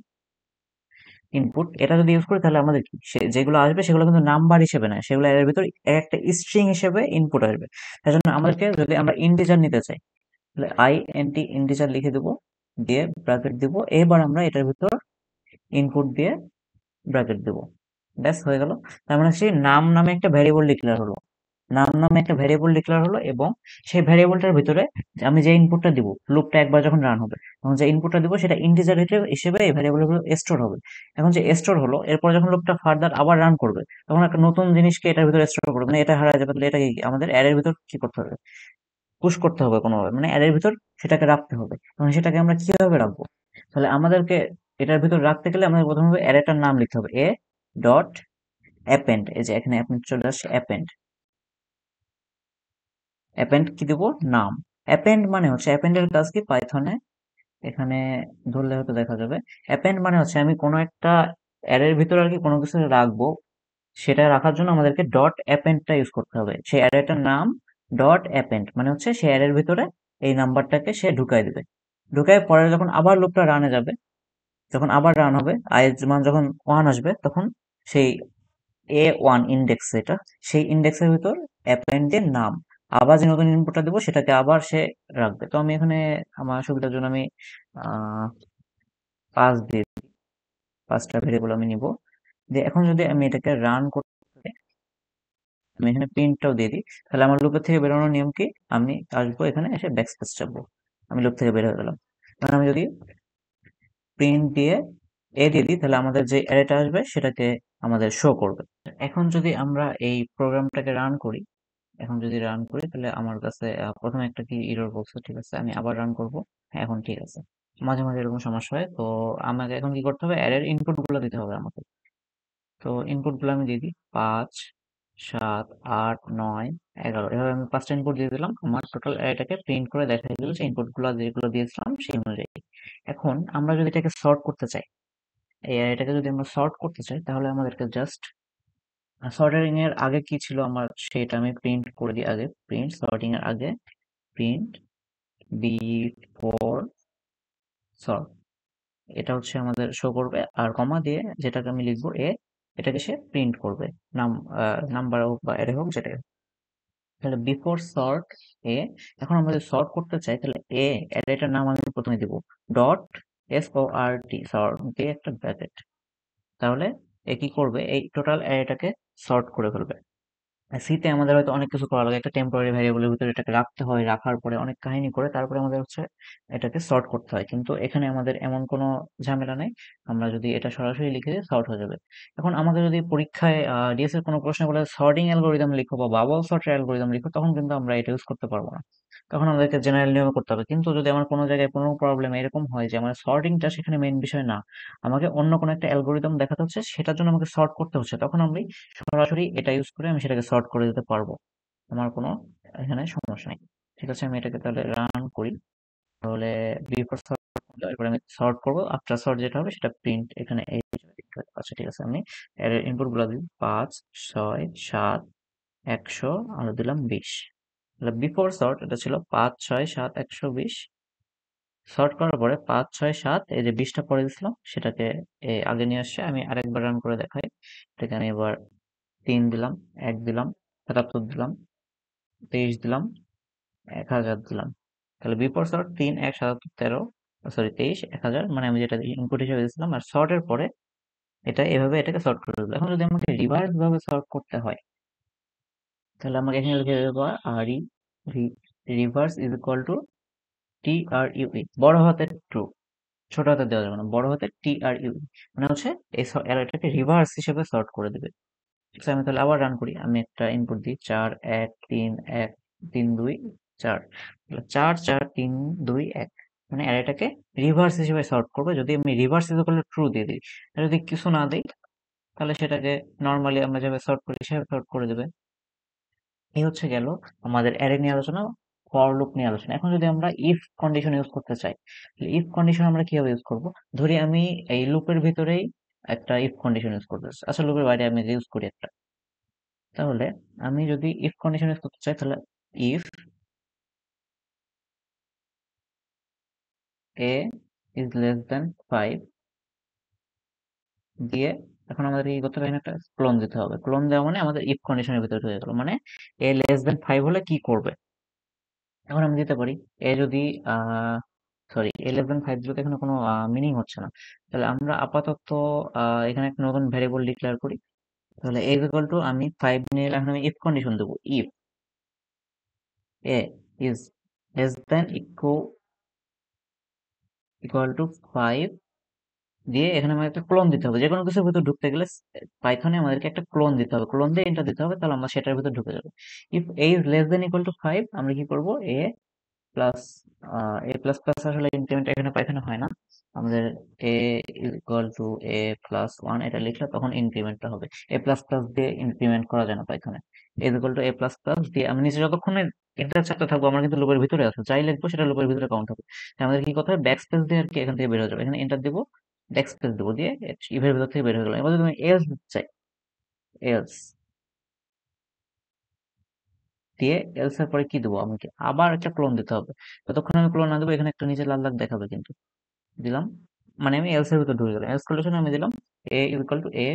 S1: ইনপুট এটা যদি ইউজ করি তাহলে আমাদের কি যেগুলো আসবে সেগুলো কিন্তু নাম্বার হিসেবে নয়, সেগুলো এর ভিতর একটা স্ট্রিং হিসেবে ইনপুট আসবে। তার জন্য আমাদেরকে যদি আমরা ইন্টিজার নিতে চাই তাহলে আই এন টি ইন্টিজার লিখে দেবো, দিয়ে ব্র্যাকেট দিব। এবার আমরা এটার ভিতর ইনপুট দিয়ে ব্র্যাকেট দেব। ব্যাস হয়ে গেল। তার মানে সেই নাম নামে একটা ভ্যারিয়েবল ডিক্লেয়ার হলো, নাম নামে একটা ভ্যারিয়েবল ডিক্লেয়ার হলো এবং সেই ভ্যারিয়েবলটার ভিতরে আমি যে ইনপুটটা দিব, লুপটা একবার যখন রান হবে তখন যে ইনপুটটা দিব সেটা ইন্টিজার হিসেবে এই ভ্যারিয়েবল স্টোর হবে। এখন যে স্টোর হলো এরপর যখন লুপটা ফার্দার আবার রান করবে তখন একটা নতুন জিনিসকে এটার ভিতরে স্টোর করবে, মানে এটা হারা যাবে তাহলে এটা আমাদের অ্যারের ভিতর কি করতে হবে? পুশ করতে হবে কোনোভাবে, মানে অ্যারের ভিতর সেটাকে রাখতে হবে। এবং সেটাকে আমরা কিভাবে রাখবো? তাহলে আমাদেরকে এটার ভিতর রাখতে গেলে আমাদের প্রথমে অ্যারেটার নাম লিখতে হবে, এ ডট অ্যাপেন্ড। এই যে এখানে অ্যাপেন্ড চলে আসছে, অ্যাপেন্ড। অ্যাপেন্ড কি দেবো? নাম। অ্যাপেন্ড মানে হচ্ছে, অ্যাপেন্ডের কাজ কি পাইথনে, এখানে ধরলে হয়তো দেখা যাবে। অ্যাপেন্ড মানে হচ্ছে আমি কোনো একটা অ্যারের ভিতরে আর কি কোনো কিছু রাখবো, সেটা রাখার জন্য আমাদেরকে ডট অ্যাপেন্ডটা ইউজ করতে হবে। সেই অ্যারেটার নাম ডট অ্যাপেন্ড মানে হচ্ছে সেই অ্যারের ভিতরে এই নাম্বারটাকে সে ঢুকাই দেবে। ঢুকায় পরে যখন আবার লুপটা রানে যাবে, যখন আবার রান হবে, আই এর মান যখন 1 আসবে, তখন সেই A1 ইন্ডেক্স, যেটা সেই ইন্ডেক্সের ভিতর অ্যাপেন্ডের নাম, আবার যে নতুন ইনপুটটা দেবো সেটাকে আবার সে রাখবে। তো আমি এখানে আমার সুবিধার জন্য আমি আহ 5 দিয়ে, 5টা ভেরিয়েবল আমি নিব। যে এখন যদি আমি এটাকে রান করতে, আমি এখানে প্রিন্টটাও দিয়ে দিই, তাহলে আমার লুপের থেকে বেরোনোর নিয়ম কি, আমি আসবো এখানে এসে ব্যাকস্পেস চাপবো, আমি লুপ থেকে বের হয়ে গেলাম। এখন আমি যদি প্রিন্ট দিয়ে এ দিয়ে দিই, তাহলে আমাদের যে অ্যারেটা আসবে সেটাকে আমাদের শো করবে। এখন যদি আমরা এই প্রোগ্রামটাকে রান করি, এখন যদি রান করি তাহলে আমার কাছে প্রথমে একটা কি এরর বলছে, ঠিক আছে আমি আবার রান করব। হ্যাঁ এখন ঠিক আছে। মাঝে মাঝে এরকম সমস্যা হয়, তো আমাকে এখন কি করতে হবে, অ্যারের ইনপুট গুলো দিতে হবে আমাকে। তো ইনপুট গুলো আমি দিয়ে দিই, 5, 7, 8, 9, 11, এভাবে আমি 5টা ইনপুট দিয়ে দিলাম। আমার টোটাল অ্যারেটাকে প্রিন্ট করে দেখাই দিল যে ইনপুট গুলো যেগুলো দিয়েছিলাম সেই অনুযায়ী। এখন আমরা যদি এটাকে সর্ট করতে চাই, এই অ্যারেটাকে যদি আমরা সর্ট করতে চাই, তাহলে আমাদেরকে জাস্ট সর্টারিং এর আগে কি ছিল আমার সেটা আমি প্রিন্ট করে দিই। আগে প্রিন্ট সর্টিং এর আগে প্রিন্ট বিফোর সর্ট, এটা হচ্ছে আমাদের শো করবে। আর কমা দিয়ে যেটাকে আমি লিখবো এ, এটাকে সে প্রিন্ট করবে, নাম নাম্বার হোক বা অ্যারে হোক যেটাই হোক। তাহলে বিফোর সর্ট এ, এখন আমরা যদি সর্ট করতে চাই তাহলে এ অ্যারেটার নাম আমি প্রথমে দিব ডট SORT, সর্ট দিয়ে একটা ব্র্যাকেট। তাহলে এ কি করবে, এই টোটাল অ্যারেটাকে সর্ট করে ফেলবে। সিতে আমাদের হয়তো অনেক কিছু করা লাগে, একটা টেম্পোরারি ভ্যারিয়েবলের ভিতরে এটাকে রাখতে হয়, রাখার পরে অনেক কাহিনী করে তারপরে আমাদের হচ্ছে এটাকে সর্ট করতে হয়, কিন্তু এখানে আমাদের এমন কোনো ঝামেলা নেই। আমরা যদি এটা সরাসরি লিখে দিই সর্ট হয়ে যাবে। এখন আমাদের যদি পরীক্ষায় ডিএস এর কোনো প্রশ্নে বলে সর্টিং অ্যালগোরিদম লিখো বা বাবল সর্টের অ্যালগোরিদম লিখো, তখন কিন্তু আমরা এটা ইউজ করতে পারবো না, তখন আমাদেরকে জেনারেল নিয়মে করতে হবে। কিন্তু যদি আমার কোনো জায়গায় কোনো প্রবলেম এরকম হয় যে আমার সর্টিংটা সেখানে মেইন বিষয় না, আমাকে অন্য কোনো একটা অ্যালগোরিদম দেখাতে হচ্ছে, সেটার জন্য আমাকে সর্ট করতে হচ্ছে, তখন আমি সরাসরি এটা ইউজ করে আমি সেটাকে সর্ট করে দিতে পারবো। আমার কোনো এখানে সমস্যা নেই। ঠিক আছে, আমি এটাকে তাহলে রান করি। তাহলে বিফোর সর্ট, এরপরে আমি সর্ট করবো, আফটার সর্ট যেটা হবে সেটা প্রিন্ট এখানে এই আচ্ছা ঠিক আছে, আমি এর ইনপুট গুলো দিই, 5, 6, 7, 100 আর দিলাম 20। তাহলে বিফোর সর্ট এটা ছিল 5, 6, 7, 120। সর্ট করার পরে 5, 6, 7, এই যে 20টা পরে দিছিলাম সেটাকে আগে নিয়ে আসছে। আমি আরেকবার রান করে দেখাই। এটাকে আমি এবার 3 দিলাম, 1 দিলাম, 77 দিলাম, 23 দিলাম, 1000 দিলাম। তাহলে বিফোর সর্ট 3, 1, 77, 13, সরি 23, 1000, মানে আমি যেটা ইনপুট হিসেবে দিয়েছিলাম। আর সর্টের পরে এটা এভাবে এটাকে সর্ট করে দিল। এখন যদি আমাকে রিভার্স ভাবে সর্ট করতে হয়, তাহলে আমাকে এখানে লিখে দেবো আর ই, reverse is equal to TRUE, বড় হাতের ট্রু, ছোট হাতে দেওয়া যাবে না, বড় হাতের TRUE, মানে হচ্ছে এই এটাকে রিভার্স হিসেবে সর্ট করে দেবে। ঠিক আছে, আমি তাহলে আবার রান করি। আমি একটা ইনপুট দিই, 4, 1, 3, 1, 3, 2, 4, 4, 4, 3, 2, 1, মানে এটাকে রিভার্স হিসেবে সর্ট করবে যদি আমি রিভার্স ইকুয়াল ট্রু দিয়ে দিই। আর যদি কিছু না দিই, তাহলে সেটাকে নর্মালি আমরা যেভাবে সর্ট করি সেভাবে সর্ট করে দেবে। এই হচ্ছে গেল আমাদের অ্যারে নিয়ে আলোচনা, ফর লুপ নিয়ে আলোচনা। এখন যদি আমরা ইফ কন্ডিশন ইউজ করতে চাই, ইফ কন্ডিশন আমরা কিভাবে ইউজ করব? ধরি আমি এই লুপের ভিতরেই একটা ইফ কন্ডিশন ইউজ করতেছি, আচ্ছা লুপের বাইরে আমি ইউজ করি একটা। তাহলে আমি যদি ইফ কন্ডিশন ইউজ করতে চাই, তাহলে ইফ এ ইজ লেস দেন 5 দিয়ে, এখন আমাদের কি করতে হবে, এখানে একটা ক্লোন দিতে হবে। ক্লোন দেওয়া মানে আমাদের ইফ কন্ডিশনের ভিতরে হয়ে গেল, মানে এ লেস দেন 5 হলে কি করবে। এখন আমি দিতে পারি এ যদি সরি, এ লেস দেন 5 দিলে তো এখানে কোনো মিনিং হচ্ছে না। তাহলে আমরা আপাতত এখানে একটা নতুন ভ্যারিয়েবল ডিক্লেয়ার করি। তাহলে এ ইজ ইকুয়াল টু, আমি 5 নিয়ে এখন আমি ইফ কন্ডিশন দেবো, if A is less than equal to 5 দিয়ে, এখানে আমাদের একটা ক্লোন দিতে হবে। যে কোনো কিছুর ভিতর ঢুকতে গেলে পাইথনে আমাদেরকে একটা ক্লোন দিতে হবে, ক্লোন দিয়ে এন্টার দিতে হবে, তাহলে আমরা সেটার ভিতর ঢুকে যাবো। If A is less than equal to 5, আমরা কি করব, A plus, A plus plus আসলে ইনক্রিমেন্ট এখানে পাইথনে হয় না, আমাদের A equal to A plus one এটা লিখলে তখন ইনক্রিমেন্টটা হবে। এ প্লাস প্লাস দিয়ে ইনক্রিমেন্ট করা যায় না পাইথনে। A equal to A plus plus দিয়ে আমি নিচে যতক্ষণে এন্টার চাপতে থাকবো আমার কিন্তু লুপের ভিতরে আছে, যাই লিখবো সেটা লুপের ভিতরে কাউন্ট হবে। তাই আমাদের কি করতে হবে, ব্যাক স্পেস দিয়ে আর কি এখান থেকে বের হয়ে যাবে, এখানে এন্টার দেবো, ব্যাক স্পেস দেবো দিয়ে ইভের ভিতর থেকে বের হয়ে গেলাম। এবার যদি আমি এলস দিতে চাই, এলস দিয়ে এলস এর পরে কি দেবো, আমাকে আবার একটা ক্লোন দিতে হবে। ততক্ষণ আমি ক্লোন না দেবো এখানে একটা নিচে লাল লাল দেখাবে কিন্তু, দিলাম, মানে আমি এলস এর ভিতর ঢুকে গেলাম। এলস কন্ডিশনে আমি দিলাম A equal to A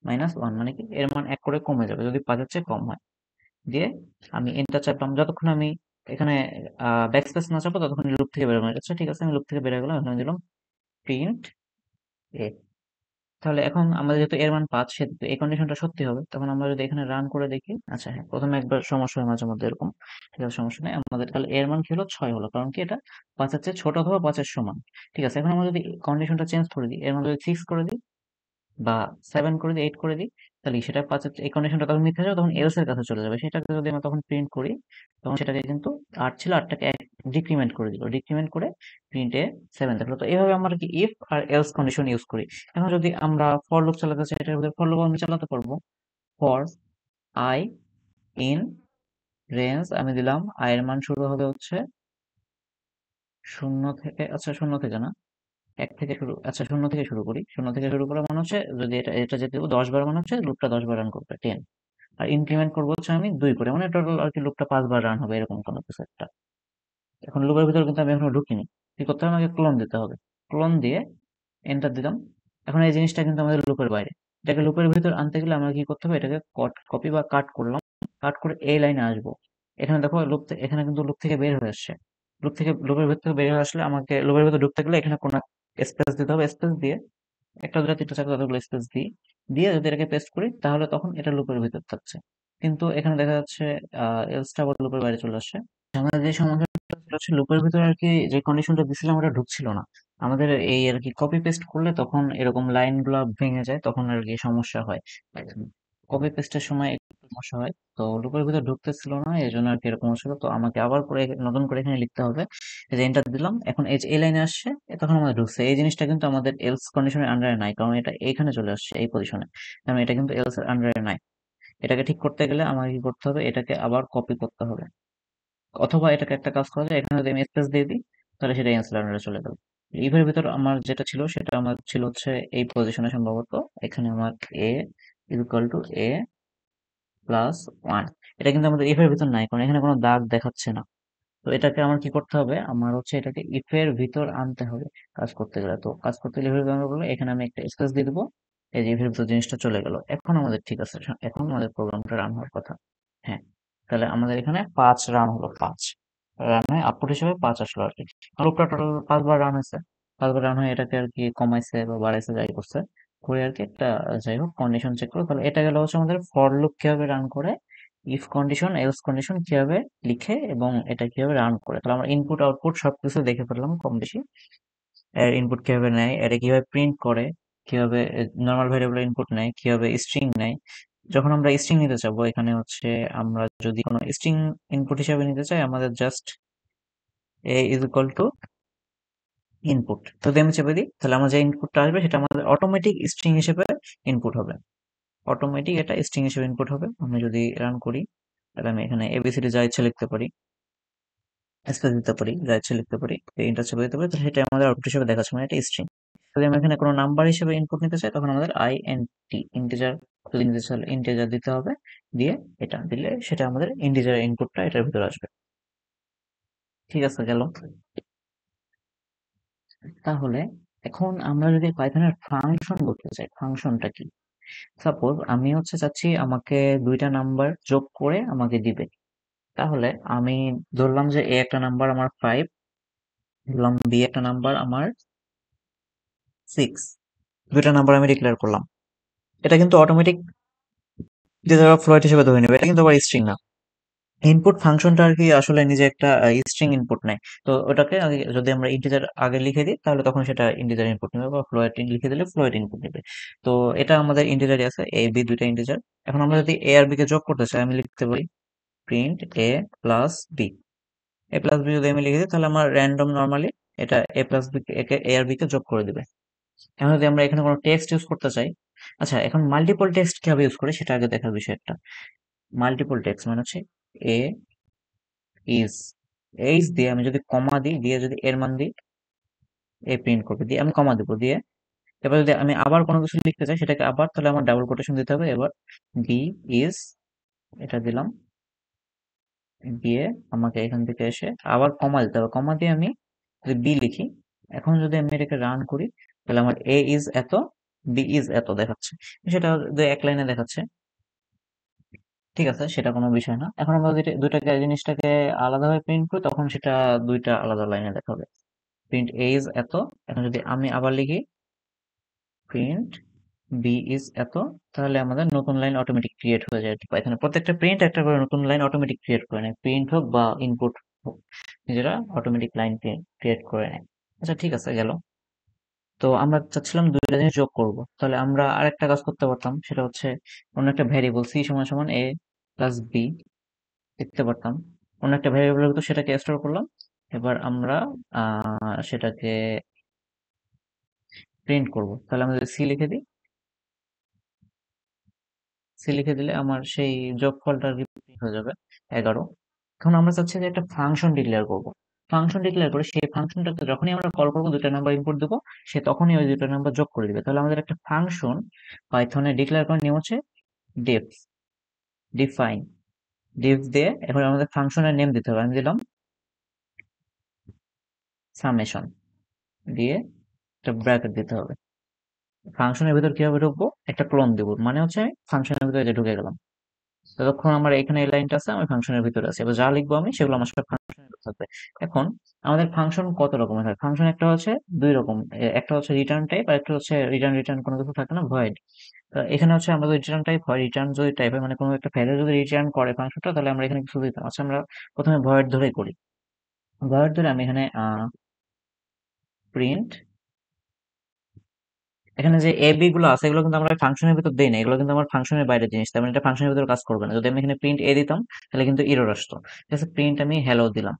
S1: minus one, মানে কি এর মান এক করে কমে যাবে যদি পাঁচের চেয়ে কম হয়। দিয়ে আমি এন্টার চাপলাম, যতক্ষণ আমি এখানে ব্যাক স্পেস না চাপবো ততক্ষণ লুপ থেকে বেরোনো যাচ্ছে। ঠিক আছে, আমি লুপ থেকে বের হয়ে গেলাম, এখানে দিলাম প্রিন্ট এ। তাহলে এখন আমাদের যেহেতু এর মান 5, সেহেতু এই কন্ডিশনটা সত্যি হবে। তখন আমরা যদি এখানে রান করে দেখি, আচ্ছা হ্যাঁ, প্রথমে একবার সমস্যা হয় মাঝে মধ্যে এরকম। ঠিক আছে, সমস্যা নেই। আমাদের তাহলে এর মান কি হলো, 6 হলো, কারণ কি এটা 5-এর চেয়ে ছোট অথবা 5-এর সমান। ঠিক আছে, এখন আমরা যদি কন্ডিশনটা চেঞ্জ করে দিই, এর মান যদি 6 করে দিই বা 7 করে দিই, 8 করে দিই, তাহলে সেটা 5-এর এই কন্ডিশনটা তখন মিথ্যা যাবে, তখন এলস এর কাছে চলে যাবে। সেটাকে যদি আমরা তখন প্রিন্ট করি, তখন সেটাকে কিন্তু 8 ছিল, 8টাকে ডিক্রিমেন্ট করে দিল, ডিক্রিমেন্ট করে প্রিন্টে 7 দেখলো। তো এইভাবে আমরা কি ইফ আর এলস কন্ডিশন ইউজ করি। এখন যদি আমরা ফর লুপ চালাতে চাই, এটার ভিতরে ফর লুপ আমি চালাতে পারবো। ফর আই ইন রেঞ্জ, আমি দিলাম আই এর মান শুরু হবে হচ্ছে 0 থেকে, আচ্ছা 0 থেকে না, 1 থেকে শুরু, আচ্ছা 0 থেকে শুরু করি। 0 থেকে শুরু করা মানে হচ্ছে যদি এটা এটা যেতে দেবো 10 বার, মানে হচ্ছে লুপটা 10 বার রান করবে, 10। আর ইনক্রিমেন্ট করবো হচ্ছে আমি 2 করে, মানে টোটাল আর কি লুপটা 5 বার রান হবে, এরকম কোনো কিছু একটা। এখন লুপের ভিতরে কিন্তু আমি এখনো ঢুকিনি। কি করতে হবে, আমাকে ক্লোন দিতে হবে। ক্লোন দিয়ে এন্টার দিলাম। এখন এই জিনিসটা কিন্তু আমাদের লুপের বাইরে। এটাকে লুপের ভিতর আনতে গেলে আমরা কি করতে হবে, এটাকে কপি বা কাট করলাম। কাট করে এই লাইনে আসবো। এখানে দেখো এখানে কিন্তু লুপ থেকে বের হয়ে আসছে। লুপের ভিতর থেকে বের হয়ে আসলে আমাকে লুপের ভিতর ঢুকতে গেলে এখানে কোনো স্পেস দিতে হবে। স্পেস দিয়ে একটা দুটা তিনটা চারটা যতগুলো স্পেস দিই, দিয়ে যদি এটাকে পেস্ট করি তাহলে তখন এটা লুপের ভিতর থাকছে। কিন্তু এখানে দেখা যাচ্ছে এলসটা আবার লুপের বাইরে চলে আসছে। আমাদের যে সমস্যাটা হচ্ছে লুপের ভিতরে আর কি যে কন্ডিশনটা দিছিলাম ওটা ঢুকছিল না। আমাদের এই আর কি কপি পেস্ট করলে তখন এরকম লাইন গুলা ভেঙে যায়, তখন আর কি সমস্যা হয়। কপি পেস্টের সময় একটু সমস্যা হয়। তো লুপের ভিতরে ঢুকতেছিল না, এই জন্য আর কি এরকম হচ্ছিল। তো আমাকে আবার করে নতুন করে এখানে লিখতে হবে। এই যে এন্টার দিলাম, এখন এই যে এই লাইনে আসছে, তখন আমাদের ঢুকছে। এই জিনিসটা কিন্তু আমাদের এলস কন্ডিশনের আন্ডারে নাই, কারণ এটা এইখানে চলে আসছে এই পজিশনে, কারণ এটা কিন্তু এলস এর আন্ডারে নাই। এটাকে ঠিক করতে গেলে আমাকে কি করতে হবে, এটাকে আবার কপি করতে হবে। অথবা এটাকে একটা কাজ করা যায়, এখানে যদি আমি স্পেস দিয়ে দিই তাহলে সেটা এনসেলারে চলে গেল। ইভের ভিতর আমার যেটা ছিল সেটা আমার ছিল হচ্ছে এই পজিশনে সম্ভবত। এখানে আমার A equal to A plus one, এটা কিন্তু আমাদের ইফের ভিতর নাই, কারণ এখানে কোনো দাগ দেখাচ্ছে না। তো এটাকে আমার কি করতে হবে, আমার হচ্ছে এটাকে ইফের ভিতর আনতে হবে কাজ করতে গেলে। তো কাজ করতে গেলে ইফের ভিতর বলে এখানে আমি একটা স্পেস দিয়ে দেবো। এই যে ইফের ভিতর জিনিসটা চলে গেল, এখন আমাদের ঠিক আছে, এখন আমাদের প্রোগ্রামটা রান হওয়ার কথা। হ্যাঁ, তাহলে আমাদের এখানে 5 রান হলো, 5 রান হয়ে আউটপুট হিসেবে 5 আসলো আর কি। লুপটা টোটাল 5 বার রান হয়েছে। 5 বার রান হয়ে এটাকে আর কি কমাইছে বা বাড়াইছে যাই করছে করে আর কি একটা, যাই হোক কন্ডিশন চেক করো। তাহলে এটা গেল হচ্ছে আমাদের ফর লুপ কিভাবে রান করে, ইফ কন্ডিশন এলস কন্ডিশন কিভাবে লিখে, এবং এটা কিভাবে রান করে। তাহলে আমরা ইনপুট আউটপুট সবকিছু দেখে ফেললাম কম বেশি। এর ইনপুট কিভাবে নেয়, এটা কিভাবে প্রিন্ট করে, কিভাবে নর্মাল ভেরিয়েবল ইনপুট নেয়, কিভাবে স্ট্রিং নেয়। যখন আমরা স্ট্রিং নিতে চাবো, এখানে হচ্ছে আমরা যদি কোনো স্ট্রিং ইনপুট হিসাবে নিতে চাই, আমাদের just a is equal two input যদি আমি চেপে দিই, তাহলে আমার যে ইনপুটটা আসবে সেটা আমাদের অটোমেটিক স্ট্রিং হিসেবে ইনপুট হবে। অটোমেটিক এটা স্ট্রিং হিসেবে ইনপুট হবে। আমি যদি রান করি, তাহলে আমি এখানে এবিসিডি যা ইচ্ছে লিখতে পারি, স্পেস দিতে পারি, যা ইচ্ছে লিখতে পারি, ইন্টার চেপে দিতে পারি, তো সেটা আমাদের আউটপুট হিসেবে দেখাচ্ছে, মানে এটা স্ট্রিং। যদি আমি এখানে কোনো নাম্বার হিসেবে ইনপুট নিতে চাই, তখন আমাদের আই এন টি ইন্টিজার, যদি নিতে চাই ইন্টিজার দিতে হবে। দিয়ে এটা দিলে সেটা আমাদের ইন্টিজার ইনপুটটা এটার ভিতরে আসবে। ঠিক আছে, গেল। তাহলে এখন আমরা যদি পাইথনের ফাংশন বলতে চাই, ফাংশনটা কি। সাপোজ আমি হচ্ছে চাচ্ছি আমাকে দুইটা নাম্বার যোগ করে আমাকে দিবে। তাহলে আমি ধরলাম যে এ একটা নাম্বার আমার 5, ধরলাম বি একটা নাম্বার আমার 6, দুইটা নাম্বার আমি ডিক্লেয়ার করলাম। এটা কিন্তু অটোমেটিক ডিজিটাল ফ্লোট হিসেবে ধরে নেবে, এটা কিন্তু আবার স্ট্রিং না। ইনপুট ফাংশনটা আর কি আসলে নিজে একটা স্ট্রিং ইনপুট নেয়। তো ওটাকে যদি আমরা ইন্টিজার আগে লিখে দিই, তাহলে তখন সেটা ইন্টিজার ইনপুট নেবে, বা ফ্লোট লিখে দিলে ফ্লোট ইনপুট নেবে। তো এটা আমাদের ইন্টিজারই আছে, এ বি দুইটা ইন্টিজার। এখন আমরা যদি এ আর বি কে যোগ করতে চাই, আমি লিখতে পারি প্রিন্ট এ প্লাস বি। এ প্লাস বি যদি আমি লিখে দিই, তাহলে আমার র্যান্ডম নর্মালি এটা এ প্লাস বি কে এ আর বি কে যোগ করে দিবে। এখন যদি আমরা এখানে কোনো টেক্সট ইউজ করতে চাই, আচ্ছা এখন মাল্টিপল টেক্সট কিভাবে ইউজ করে সেটা আগে দেখার বিষয় একটা। মাল্টিপল টেক্সট মানে হচ্ছে এ ইজ, এইচ দিয়ে আমি যদি কমা দিই, দিয়ে যদি এর মান দিই, এ প্রিন্ট করবে, দিয়ে আমি কমা দিব, দিয়ে এবার যদি আমি আবার কোনো কিছু লিখতে চাই সেটাকে আবার, তাহলে আমার ডাবল কোটেশন দিতে হবে। এবার বি ইজ, এটা দিলাম, দিয়ে আমাকে এখান থেকে এসে আবার কমা দিতে হবে। কমা দিয়ে আমি যদি বি লিখি, এখন যদি আমি এটাকে রান করি, তাহলে আমার এ ইজ এত, বি ইজ এত দেখাচ্ছে। সেটা যদি এক লাইনে দেখাচ্ছে, ঠিক আছে, সেটা কোনো বিষয় না। এখন আমরা যদি দুইটাকে জিনিসটাকে আলাদাভাবে প্রিন্ট করি, তখন সেটা দুইটা আলাদা লাইনে দেখাবে। প্রিন্ট এ ইজ এত, এখন যদি আমি আবার লিখি প্রিন্ট বি ইজ এত, তাহলে আমাদের নতুন লাইন অটোমেটিক ক্রিয়েট হয়ে যায় পাইথনে। প্রত্যেকটা প্রিন্ট একটা করে নতুন লাইন অটোমেটিক ক্রিয়েট করে নেয়, প্রিন্ট হোক বা ইনপুট হোক, নিজেরা অটোমেটিক লাইন ক্রিয়েট করে নেয়। আচ্ছা ঠিক আছে, গেল। তো আমরা চাচ্ছিলাম দুইটা জিনিস যোগ করব, তাহলে আমরা আরেকটা কাজ করতে পারতাম, সেটা হচ্ছে অন্য একটা ভ্যারিয়েবল সি সমান সমান এ প্লাস বি লিখতে পারতাম। অন্য একটা ভ্যারিয়েবলের ভিতর সেটাকে স্টোর করলাম। এবার আমরা সেটাকে প্রিন্ট করব। তাহলে আমরা যদি সি লিখে দিই, সি লিখে দিলে আমার সেই যোগফলটা রিপিট হয়ে যাবে 11। এখন আমরা চাচ্ছি যে একটা ফাংশন ডিক্লেয়ার করব। ফাংশন ডিক্লেয়ার করে সেই ফাংশনটাকে যখনই আমরা কল করবো, দুইটা নাম্বার ইনপুট দেবো, সে তখনই ওই দুটো নাম্বার যোগ করে দিবে। তাহলে আমাদের একটা ফাংশন পাইথনে ডিক্লেয়ার করার নিয়ম হচ্ছে ডিফ, ডিফাইন, ডিফ দিয়ে এখন আমাদের ফাংশনের নেম দিতে হবে। আমি দিলাম সামেশন, দিয়ে একটা ব্র্যাকেট দিতে হবে। ফাংশনের ভিতর কিভাবে ঢুকবো, একটা ক্লোন দেবো, মানে হচ্ছে আমি ফাংশনের ভিতরে যে ঢুকে গেলাম। ততক্ষণ আমার এখানে এই লাইনটা আছে, আমি ফাংশনের ভিতরে আছি। এবার যা লিখবো আমি, সেগুলো আমার সব ফাংশনের ভিতরে থাকবে। এখন আমাদের ফাংশন কত রকমের হয়? ফাংশন একটা হচ্ছে দুই রকম, একটা হচ্ছে রিটার্ন টাইপ, আর একটা হচ্ছে রিটার্ন রিটার্ন কোনো কিছু থাকে না, ভয়েড। এখানে হচ্ছে আমরা যদি রিটার্ন টাইপ হয়, রিটার্ন যদি টাইপ হয় মানে কোনো একটা ভ্যালু যদি রিটার্ন করে ফাংশনটা, তাহলে আমরা এখানে কিছু দিতাম। আচ্ছা আমরা প্রথমে ভয়েড ধরেই করি। ভয়েড ধরে আমি এখানে প্রিন্ট, এখানে যে এ বি গুলো আছে, এগুলো কিন্তু আমরা ফাংশনের ভিতর দেই না, এগুলো কিন্তু আমার ফাংশনের বাইরে জিনিস, তার মানে এটা ফাংশনের ভিতর কাজ করবে না। যদি আমি এখানে প্রিন্ট এ দিতাম, তাহলে কিন্তু এরর আসতো। ঠিক আছে, প্রিন্ট আমি হ্যালো দিলাম,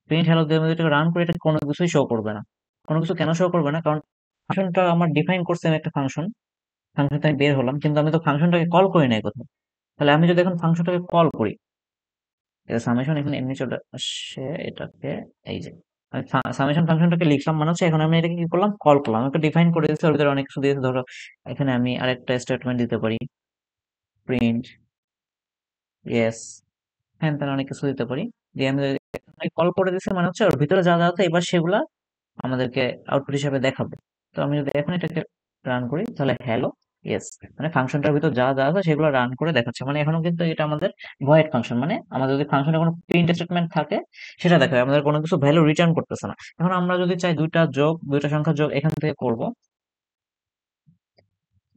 S1: প্রিন্ট হ্যালো দিয়ে আমি এটাকে রান করে, এটা কোনো কিছুই শো করবে না। কোনো কিছু কেন শো করবে না? কারণ ফাংশনটা আমার ডিফাইন করছে, আমি একটা ফাংশন, ফাংশনটা আমি বের হলাম, কিন্তু আমি তো ফাংশনটাকে কল করি নাই কোথাও। তাহলে আমি যদি এখন ফাংশনটাকে কল করি, এটা সামেশন এখানে এমনি চলে আসে, এটাকে এই যে আমি সামেশন ফাংশনটাকে লিখলাম, মানে হচ্ছে এখন আমি এটাকে কি করলাম, কল করলাম। আমি একটা ডিফাইন করে দিচ্ছি, ওর ভিতরে অনেক কিছু দিয়েছে। ধরো এখানে আমি আরেকটা স্টেটমেন্ট দিতে পারি, প্রিন্ট ইয়েস, হ্যাঁ, তাহলে অনেক কিছু দিতে পারি। দিয়ে আমি কল করে দিচ্ছি, মানে হচ্ছে ওর ভিতরে যা যা আছে এবার সেগুলা আমাদেরকে আউটপুট হিসাবে দেখাবে। তো আমি যদি এখন এটাকে রান করি, তাহলে হ্যালো ইয়েস, মানে ফাংশনটার ভিতর যা যা আছে সেগুলো রান করে দেখাচ্ছে। মানে এখনো কিন্তু এটা আমাদের ভয়েড ফাংশন, মানে আমাদের যদি ফাংশনে কোনো প্রিন্ট স্টেটমেন্ট থাকে সেটা দেখাবে, আমাদের কোনো কিছু ভ্যালু রিটার্ন করতেছে না। এখন আমরা যদি চাই দুইটা সংখ্যা যোগ এখান থেকে করব,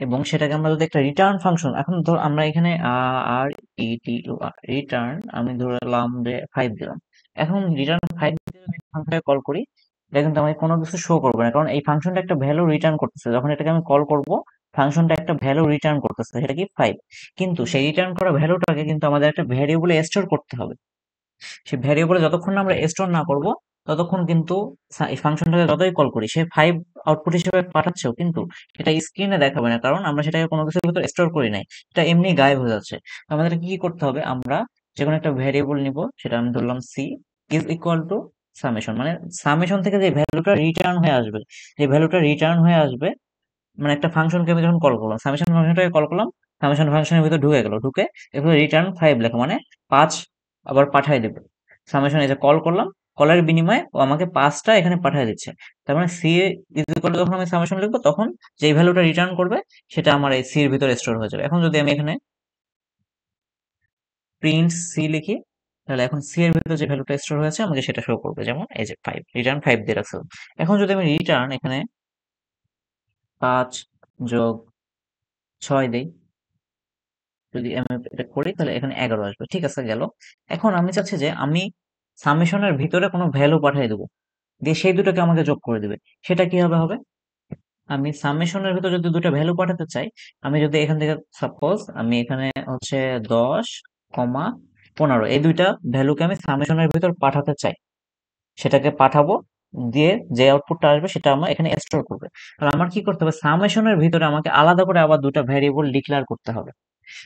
S1: এবং সেটাকে আমরা যদি একটা রিটার্ন ফাংশন, এখন ধর আমরা এখানে আর ই টি ইউ আর রিটার্ন আমি ধরলাম যে 5 দিলাম। এখন রিটার্ন 5 দিয়ে যদি ফাংশনটাকে কল করি, এটা কিন্তু আমাকে কোনো কিছু শো করবে না, কারণ এই ফাংশনটা একটা ভ্যালু রিটার্ন করতেছে। যখন এটাকে আমি কল করব, ফাংশনটা একটা ভ্যালু রিটার্ন করতেছে, সেটা কি 5। কিন্তু সেই রিটার্ন করা ভ্যালুটাকে কিন্তু আমাদের একটা ভ্যারিয়েবলে স্টোর করতে হবে। সেই ভ্যারিয়েবলে যতক্ষণ না আমরা স্টোর না করব, ততক্ষণ কিন্তু এই ফাংশনটাকে যতই কল করি, সে 5 আউটপুট হিসেবে পাঠাচ্ছেও, কিন্তু সেটা স্ক্রিনে দেখাবে না, কারণ আমরা সেটাকে কোনো কিছুর ভিতর স্টোর করি নাই। এটা এমনি গায়েব হয়ে যাচ্ছে। তো আমাদের কি কি করতে হবে, আমরা যে কোনো একটা ভ্যারিয়েবল নিব, সেটা আমি ধরলাম C is equal to summation, মানে সামেশন থেকে যে ভ্যালুটা রিটার্ন হয়ে আসবে, যে ভ্যালুটা রিটার্ন হয়ে আসবে, মানে একটা ফাংশনকে আমি যখন কল করলাম, সামেশন ফাংশনটাকে কল করলাম, সামেশন ফাংশনের ভিতর ঢুকে গেল, ঢুকে এরপরে রিটার্ন 5 লেখা, মানে 5 আবার পাঠাই দেবে। সামেশন এই যে কল করলাম, কলের বিনিময়ে ও আমাকে 5টা এখানে পাঠিয়ে দিচ্ছে। তার মানে সি ইজ ইকুয়াল টু, যখন আমি সামেশন লিখবো, তখন যেই ভ্যালুটা রিটার্ন করবে সেটা আমার এই সি এর ভিতরে স্টোর হয়ে যাবে। এখন যদি আমি এখানে প্রিন্ট সি লিখি, তাহলে এখন সি এর ভিতরে যে ভ্যালুটা স্টোর হয়েছে আমাকে সেটা শো করবে, যেমন এই যে 5, রিটার্ন 5 দিয়ে রাখছে। এখন যদি আমি রিটার্ন এখানে 5 যোগ 6 দেই, যদি আমি এটা করি, তাহলে এখানে 11 আসবে। ঠিক আছে, গেল। এখন আমি চাচ্ছি যে আমি সামেশনের ভিতরে কোনো ভ্যালু পাঠিয়ে দেবো, দিয়ে সেই দুটোকে আমাকে যোগ করে দিবে। সেটা কিভাবে হবে? আমি সামেশনের ভিতরে যদি দুটো ভ্যালু পাঠাতে চাই, আমি যদি এখান থেকে সাপোজ আমি এখানে হচ্ছে 10,15 এই দুইটা ভ্যালুকে আমি সামেশনের ভিতর পাঠাতে চাই, সেটাকে পাঠাবো। দিয়ে যে আউটপুটটা আসবে সেটা আমরা এখানে স্টোর করবে। তাহলে আমার কি করতে হবে, সামেশনের ভিতরে আমাকে আলাদা করে আবার দুটো ভ্যারিয়েবল ডিক্লেয়ার করতে হবে।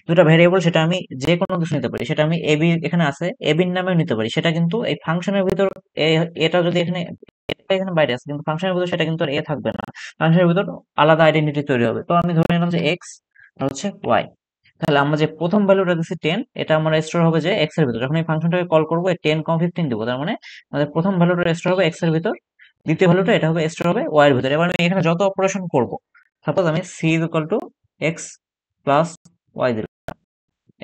S1: দুটো ভ্যারিয়েবল, সেটা আমি যে কোনো কিছু নিতে পারি, সেটা আমি এবি এখানে আছে এবির নামেও নিতে পারি, সেটা কিন্তু এই ফাংশনের ভিতর এটা যদি এখানে, এটা এখানে বাইরে আছে কিন্তু ফাংশনের ভিতর সেটা কিন্তু আর এ থাকবে না, ফাংশনের ভিতর আলাদা আইডেন্টিটি তৈরি হবে। তো আমি ধরে নিলাম যে এক্স আর হচ্ছে ওয়াই। তাহলে আমরা যে প্রথম ভ্যালুটা দিচ্ছি 10, এটা আমার স্টোর হবে যে এক্স এর ভিতর। যখন এই ফাংশনটাকে কল করবো 10, 15 দিব, তার মানে আমাদের প্রথম ভ্যালুটা স্টোর হবে এক্স এর ভিতর, দ্বিতীয় ভ্যালুটা এটা হবে স্টোর হবে ওয়াই এর ভিতর। এবার আমি এখানে যত অপারেশন করব, সাপোজ আমি C is equal to X plus Y দিলাম,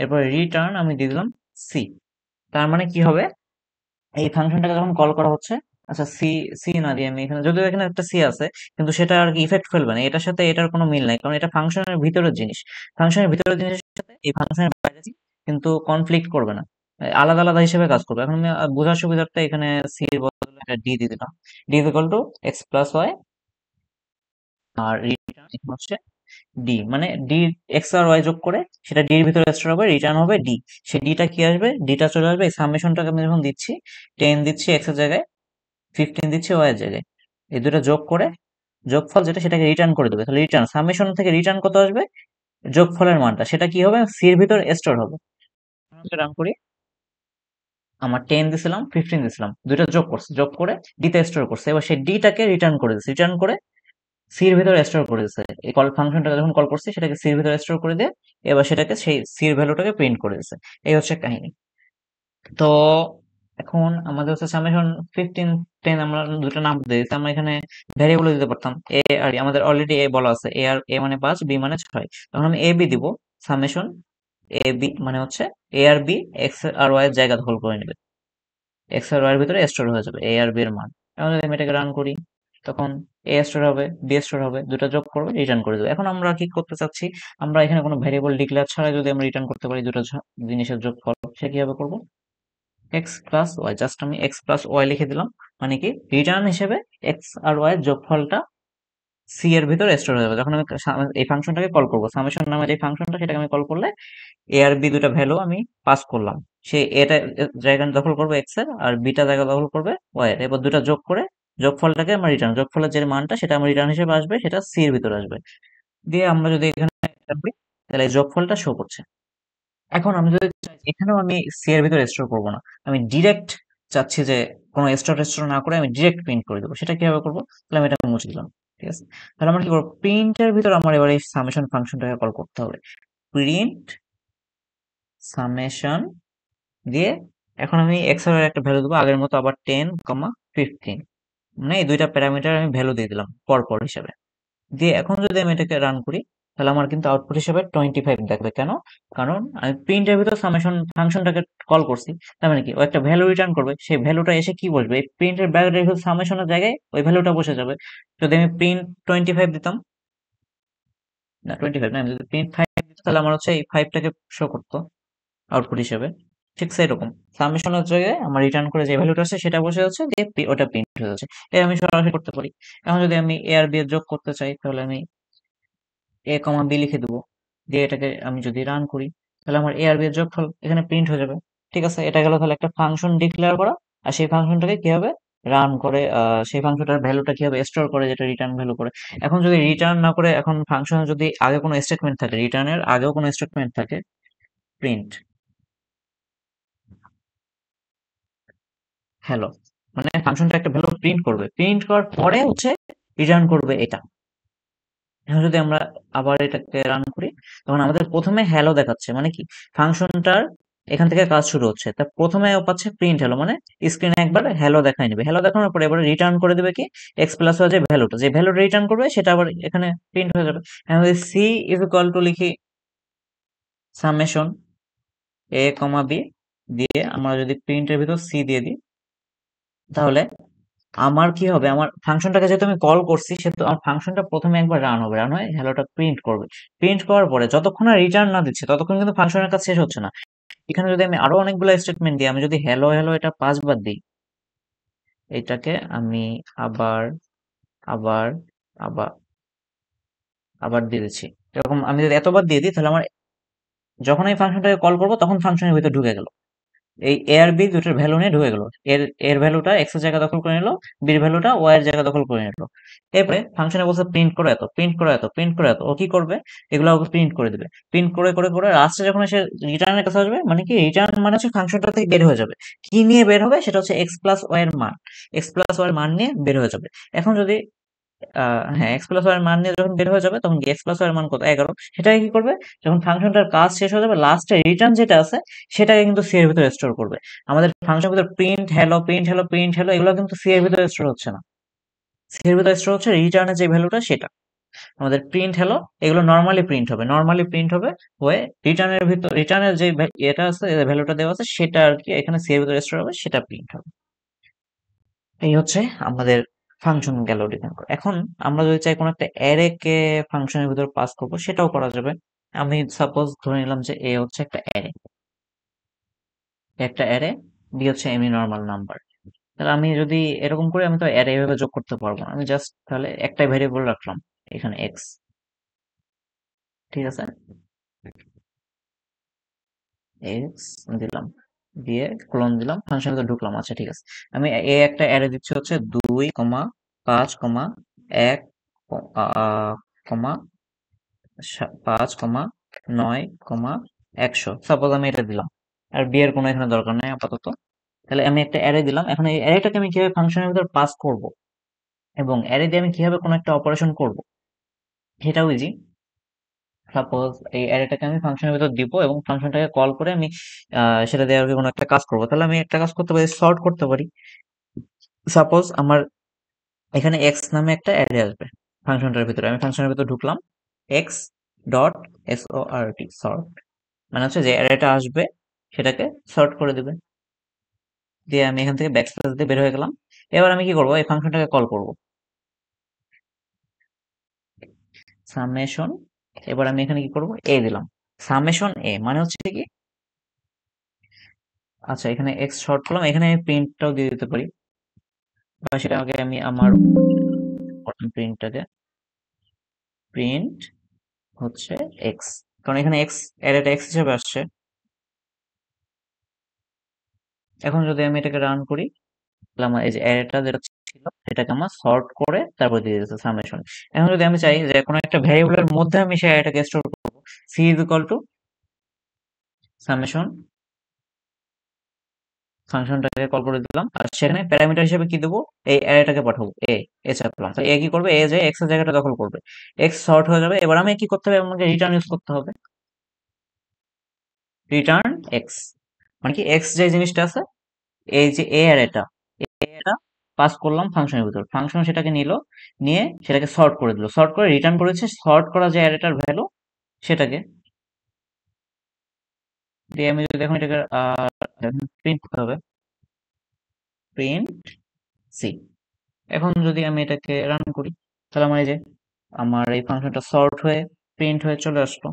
S1: এরপর রিটার্ন আমি দিয়ে দিলাম সি। তার মানে কি হবে, এই ফাংশনটাকে যখন কল করা হচ্ছে, আচ্ছা সি, সি না দিয়ে আমি এখানে, যদিও এখানে একটা সি আছে কিন্তু সেটা আর কি ইফেক্ট ফেলবে না, এটার সাথে এটার কোনো মিল নাই, কারণ এটা ফাংশনের ভিতরের জিনিস। ফাংশনের ভিতরের জিনিসের সাথে এই ফাংশনের বাইরে কিন্তু কনফ্লিক্ট করবে না, আলাদা আলাদা হিসেবে কাজ করবে। এখন আমি বোঝার সুবিধার্থে এখানে সি এর বদলে একটা ডি দিয়ে দিলাম, D is equal to X plus Y, আর রিটার্ন এখানে হচ্ছে ডি, মানে ডি এক্স আর ওয়াই যোগ করে সেটা ডি এর ভিতরে স্টোর হবে, রিটার্ন হবে ডি। সেই ডিটা কি আসবে, ডিটা চলে আসবে এই সামেশনটাকে আমি যখন দিচ্ছি, 10 দিচ্ছি এক্স এর জায়গায়, 15 দিচ্ছি ওয়াই এর জায়গায়, এই দুটো যোগ করে যোগফল যেটা সেটাকে রিটার্ন করে দেবে। তাহলে রিটার্ন সামেশন থেকে রিটার্ন কত আসবে, যোগফলের মানটা সেটা কি হবে, সি এর ভিতর স্টোর হবে। রান করি, আমার 10 দিছিলাম 15 দিছিলাম, দুইটা যোগ করছে, যোগ করে ডিতে স্টোর করছে, এবার সেই ডিটাকে রিটার্ন করে দিচ্ছে, রিটার্ন করে সি এর ভিতরে স্টোর করে দিচ্ছে। এই কল ফাংশনটা যখন কল করছি সেটাকে সি এর ভিতরে স্টোর করে দিয়ে এবার সেটাকে সেই সি এর ভ্যালুটাকে প্রিন্ট করে দিচ্ছে। এই হচ্ছে কাহিনী। তো এখন আমাদের হচ্ছে সামেশন 15, 10 আমরা দুটো নাম দিয়ে দিচ্ছি, আমরা এখানে ভ্যারিয়েবল দিতে পারতাম এ আর ই, আমাদের অলরেডি এ বলা আছে, এ আর এ মানে 5, বি মানে 6, তখন আমি এ বি দিব। সামেশন এ বি মানে হচ্ছে এ আর বি এক্স আর ওয়াই এর জায়গা দখল করে নেবে, এক্স আর ওয়াই এর ভিতরে স্টোর হয়ে যাবে এ আর বি এর মান। এখন যদি আমি এটাকে রান করি, তখন এ স্টোর হবে বি স্টোর হবে, দুটো যোগ করবে রিটার্ন করে দেবে। এখন আমরা কি করতে চাচ্ছি, আমরা এখানে কোনো ভ্যারিয়েবল ডিক্লেয়ার ছাড়াই যদি আমরা রিটার্ন করতে পারি দুটো জিনিসের যোগফল, সে কিভাবে করবো, এক্স প্লাস ওয়াই, জাস্ট আমি এক্স প্লাস ওয়াই লিখে দিলাম, মানে কি রিটার্ন হিসেবে এক্স আর ওয়াই এর যোগফলটা সি এর ভিতর স্টোর হয়ে যাবে। যখন আমি এই ফাংশনটাকে কল করবো, সামেশন নামের এই ফাংশনটা, সেটাকে আমি কল করলে এ আর বি দুটা ভ্যালু আমি পাস করলাম, সে এটা জায়গা দখল করবে এক্স এর, আর বিটা জায়গা দখল করবে ওয়াই এর, এবার দুটা যোগ করে যোগফলটাকে আমার রিটার্ন, যোগফলের যে মানটা সেটা আমার রিটার্ন হিসেবে আসবে, সেটা সি এর ভিতরে আসবে। দিয়ে আমরা যদি এখানে enter করি, তাহলে এই যোগফলটা শো করছে। এখন আমি যদি চাই এখানেও আমি সি এর ভিতরে স্টোর করবো না, আমি ডিরেক্ট চাচ্ছি যে কোনো স্টোর টেস্টোর না করে আমি ডিরেক্ট প্রিন্ট করে দেবো, সেটা কিভাবে করবো, তাহলে আমি এটা মুছে দিলাম। ঠিক আছে, তাহলে আমরা কি করবো, প্রিন্টের ভিতর আমার এবার এই সামেশন ফাংশনটাকে কল করতে হবে, প্রিন্ট সামেশন দিয়ে এখন আমি এক্স এর একটা ভ্যালু দেবো আগের মতো, আবার 10, 15, মানে এই দুইটা প্যারামিটার আমি ভ্যালু দিয়ে দিলাম পরপর হিসাবে। দিয়ে এখন যদি আমি এটাকে রান করি, তাহলে আমার কিন্তু আউটপুট হিসেবে 25 দেখবে। কেন, কারণ আমি প্রিন্টের ভিতর সামেশন ফাংশনটাকে কল করছি, তার মানে কি ও একটা ভ্যালু রিটার্ন করবে, সেই ভ্যালুটা এসে কি বসবে, এই প্রিন্টের ব্র্যাকেটের ভিতর সামেশনের জায়গায় ওই ভ্যালুটা বসে যাবে। যদি আমি প্রিন্ট 25 দিতাম, না 25 না, আমি যদি প্রিন্ট 5 দিতাম, তাহলে আমার হচ্ছে এই 5টাকে শো করতো আউটপুট হিসেবে। ঠিক সেরকম সামেশনের জায়গায় আমার রিটার্ন করে যে ভ্যালুটা আছে সেটা বসে যাচ্ছে, দিয়ে ওটা প্রিন্ট হয়ে যাচ্ছে। এই আমি সরাসরি করতে পারি। এখন যদি আমি এ আর বি এর যোগ করতে চাই, তাহলে আমি এ কমা বি লিখে দেবো, দিয়ে এটাকে আমি যদি রান করি, তাহলে আমার এ আর বি এর যোগফল এখানে প্রিন্ট হয়ে যাবে। ঠিক আছে, এটা গেল তাহলে একটা ফাংশন ডিক্লেয়ার করা, আর সেই ফাংশনটাকে কিভাবে রান করে, সেই ফাংশনটার ভ্যালুটা কিভাবে স্টোর করে, যেটা রিটার্ন ভ্যালু করে। এখন যদি রিটার্ন না করে, এখন ফাংশনে যদি আগে কোনো স্টেটমেন্ট থাকে, রিটার্নের আগেও কোনো স্টেটমেন্ট থাকে, প্রিন্ট হ্যালো, মানে ফাংশনটা একটা ভ্যালু প্রিন্ট করবে, প্রিন্ট করার পরে হচ্ছে রিটার্ন করবে এটা। এখন যদি আমরা আবার এটাকে রান করি, তখন আমাদের প্রথমে হ্যালো দেখাচ্ছে, মানে কি ফাংশনটার এখান থেকে কাজ শুরু হচ্ছে, তা প্রথমে ও পাচ্ছে প্রিন্ট হ্যালো, মানে স্ক্রিনে একবার হ্যালো দেখাই নেবে, হ্যালো দেখানোর পরে এবার রিটার্ন করে দেবে কি এক্স প্লাস যে ভ্যালুটা, যে ভ্যালুটা রিটার্ন করবে সেটা আবার এখানে প্রিন্ট হয়ে যাবে। এখন যদি সি ইজ ইকুয়াল টু লিখি সামেশন এ কমা বি, দিয়ে আমরা যদি প্রিন্টের ভিতর সি দিয়ে দিই, তাহলে আমার কি হবে, আমার ফাংশনটাকে যেহেতু আমি কল করছি, সেহেতু আমার ফাংশনটা প্রথমে একবার রান হবে, রান হয়ে হ্যালোটা প্রিন্ট করবে। প্রিন্ট করার পরে যতক্ষণ না রিটার্ন না দিচ্ছে ততক্ষণ কিন্তু ফাংশনের কাজ শেষ হচ্ছে না। এখানে যদি আমি আরো অনেকগুলো স্টেটমেন্ট দিই, আমি যদি হ্যালো হ্যালো এটা 5 বার দিই, এটাকে আমি আবার আবার আবার আবার দিয়ে দিচ্ছি, এরকম আমি যদি এতবার দিয়ে দিই, তাহলে আমার যখন এই ফাংশনটাকে কল করবো তখন ফাংশনের ভিতরে ঢুকে গেল। এই এ আর বি দুটোর ভ্যালু নিয়ে ঢুকে গেল। এর এর ভ্যালুটা এক্স এর জায়গা দখল করে নিল, বির ভ্যালুটা ওয়াই এর জায়গা দখল করে নিল। এরপরে ফাংশনে বলছে প্রিন্ট করে এত, প্রিন্ট করে এত, প্রিন্ট করে এত। ও কি করবে, এগুলো ওকে প্রিন্ট করে দিবে। প্রিন্ট করে করে করে লাস্টে যখন এসে রিটার্নের কাছে আসবে, মানে কি রিটার্ন মানে হচ্ছে ফাংশনটা থেকে বের হয়ে যাবে। কি নিয়ে বের হবে, সেটা হচ্ছে এক্স প্লাস ওয়াই এর মান। এক্স প্লাস ওয়াই এর মান নিয়ে বের হয়ে যাবে। এখন যদি হ্যাঁ, এক্স প্লাস ওয়াই এর মান নিয়ে যখন বের হয়ে যাবে, তখন কি এক্স প্লাস ওয়াই এর মান কত, 11। সেটাকে কি করবে, যখন ফাংশনটার কাজ শেষ হয়ে যাবে, লাস্টে রিটার্ন যেটা আছে সেটাকে কিন্তু সি এর ভিতরে স্টোর করবে। আমাদের ফাংশনের ভিতরে print hello, print hello, print hello, এগুলো কিন্তু সি এর ভিতরে স্টোর হচ্ছে না। সি এর ভিতরে স্টোর হচ্ছে রিটার্নের যে ভ্যালুটা সেটা। আমাদের প্রিন্ট হ্যালো, এগুলো নর্মালি প্রিন্ট হবে, নর্মালি প্রিন্ট হবে হয়ে রিটার্নের ভিতর, রিটার্নের যে এটা আছে, ভ্যালুটা দেওয়া আছে, সেটা আর কি এখানে সি এর ভিতরে স্টোর হবে, সেটা প্রিন্ট হবে। এই হচ্ছে আমাদের ফাংশন গেল ডিফাইন করা। এখন আমরা যদি চাই কোনো একটা অ্যারে কে ফাংশনের ভিতর পাস করবো, সেটাও করা যাবে। আমি সাপোজ ধরে নিলাম যে এ হচ্ছে একটা অ্যারে, বি হচ্ছে এমনি নর্মাল নাম্বার। তাহলে আমি যদি এরকম করি, আমি তো অ্যারে এভাবে যোগ করতে পারবো না। আমি জাস্ট তাহলে একটাই ভেরিয়েবল রাখলাম, এখানে এক্স। ঠিক আছে, এক্স দিলাম, দিয়ে ক্লোন দিলাম, ফাংশনে তো ঢুকলাম। আচ্ছা ঠিক আছে, আমি এ একটা অ্যারে দিচ্ছি হচ্ছে 2,5,1 কমা 5,9,100। সাপোজ আমি এটা দিলাম, আর বি এর কোনো এখানে দরকার নাই আপাতত। তাহলে আমি একটা অ্যারে দিলাম। এখন এই অ্যারেটাকে আমি কিভাবে ফাংশনের ভিতর পাস করব, এবং অ্যারে দিয়ে আমি কিভাবে কোনো একটা অপারেশন করব, সেটাও ইজি। সাপোজ এই অ্যারেটাকে আমি ফাংশনের ভিতর দিব, এবং ফাংশনটাকে কল করে আমি সেটা দিয়ে আর কি কোনো একটা কাজ করবো। তাহলে আমি একটা কাজ করতে পারি, সর্ট করতে পারি। সাপোজ আমার এখানে এক্স নামে একটা অ্যারে আসবে ফাংশনটার ভিতরে, আমি ফাংশনের ভিতর ঢুকলাম, এক্স ডট এস ও আর টি, সর্ট। মানে হচ্ছে যে অ্যারেটা আসবে সেটাকে সর্ট করে দিবে। দিয়ে আমি এখান থেকে ব্যাকস্ল্যাশ দিয়ে বের হয়ে গেলাম। এবার আমি কি করব, এই ফাংশনটাকে কল করব, সামেশন। এবার আমি এখানে কি করব, এ দিলাম, সামেশন এ মানে হচ্ছে কি, আচ্ছা এখানে এক্স শর্ট করলাম, এখানে আমি প্রিন্টটাও দিয়ে দিতে পারি, বা সেটা আগে আমি আমার প্রিন্টটাকে, প্রিন্ট হচ্ছে এক্স, কারণ এখানে এক্স, অ্যারেটা এক্স হিসেবে আসছে। এখন যদি আমি এটাকে রান করি, তাহলে আমার এই যে অ্যারেটা যেটা ছিল সেটাকে আমার সর্ট করে তারপর দিয়ে দিচ্ছে সামেশন। এখন যদি আমি চাই যে কোনো একটা ভ্যারিয়েবলের মধ্যে আমি সেই অ্যারেটাকে স্টোর করবো, C is equal to summation, ফাংশনটাকে কল করে দিলাম, আর সেখানে প্যারামিটার হিসেবে কি দেবো, এই অ্যারেটাকে পাঠাবো এ, এ চাপলাম। তো এ কি করবে, এ যে এক্স এর জায়গাটা দখল করবে, এক্স সর্ট হয়ে যাবে। এবার আমি কি করতে হবে, আমাকে রিটার্ন ইউজ করতে হবে, রিটার্ন এক্স। মানে কি এক্স যে জিনিসটা আছে, এই যে এ আর এটা পাস করলাম ফাংশনের ভিতর, ফাংশন সেটাকে নিল, নিয়ে সেটাকে সর্ট করে দিল, সর্ট করে রিটার্ন করেছে সর্ট করা যে অ্যারেটার ভ্যালু সেটাকে। দিয়ে আমি যদি এখন এটাকে প্রিন্ট করতে হবে, প্রিন্ট সি। এখন যদি আমি এটাকে রান করি, তাহলে আমার এই যে আমার এই ফাংশনটা সর্ট হয়ে প্রিন্ট হয়ে চলে আসলো।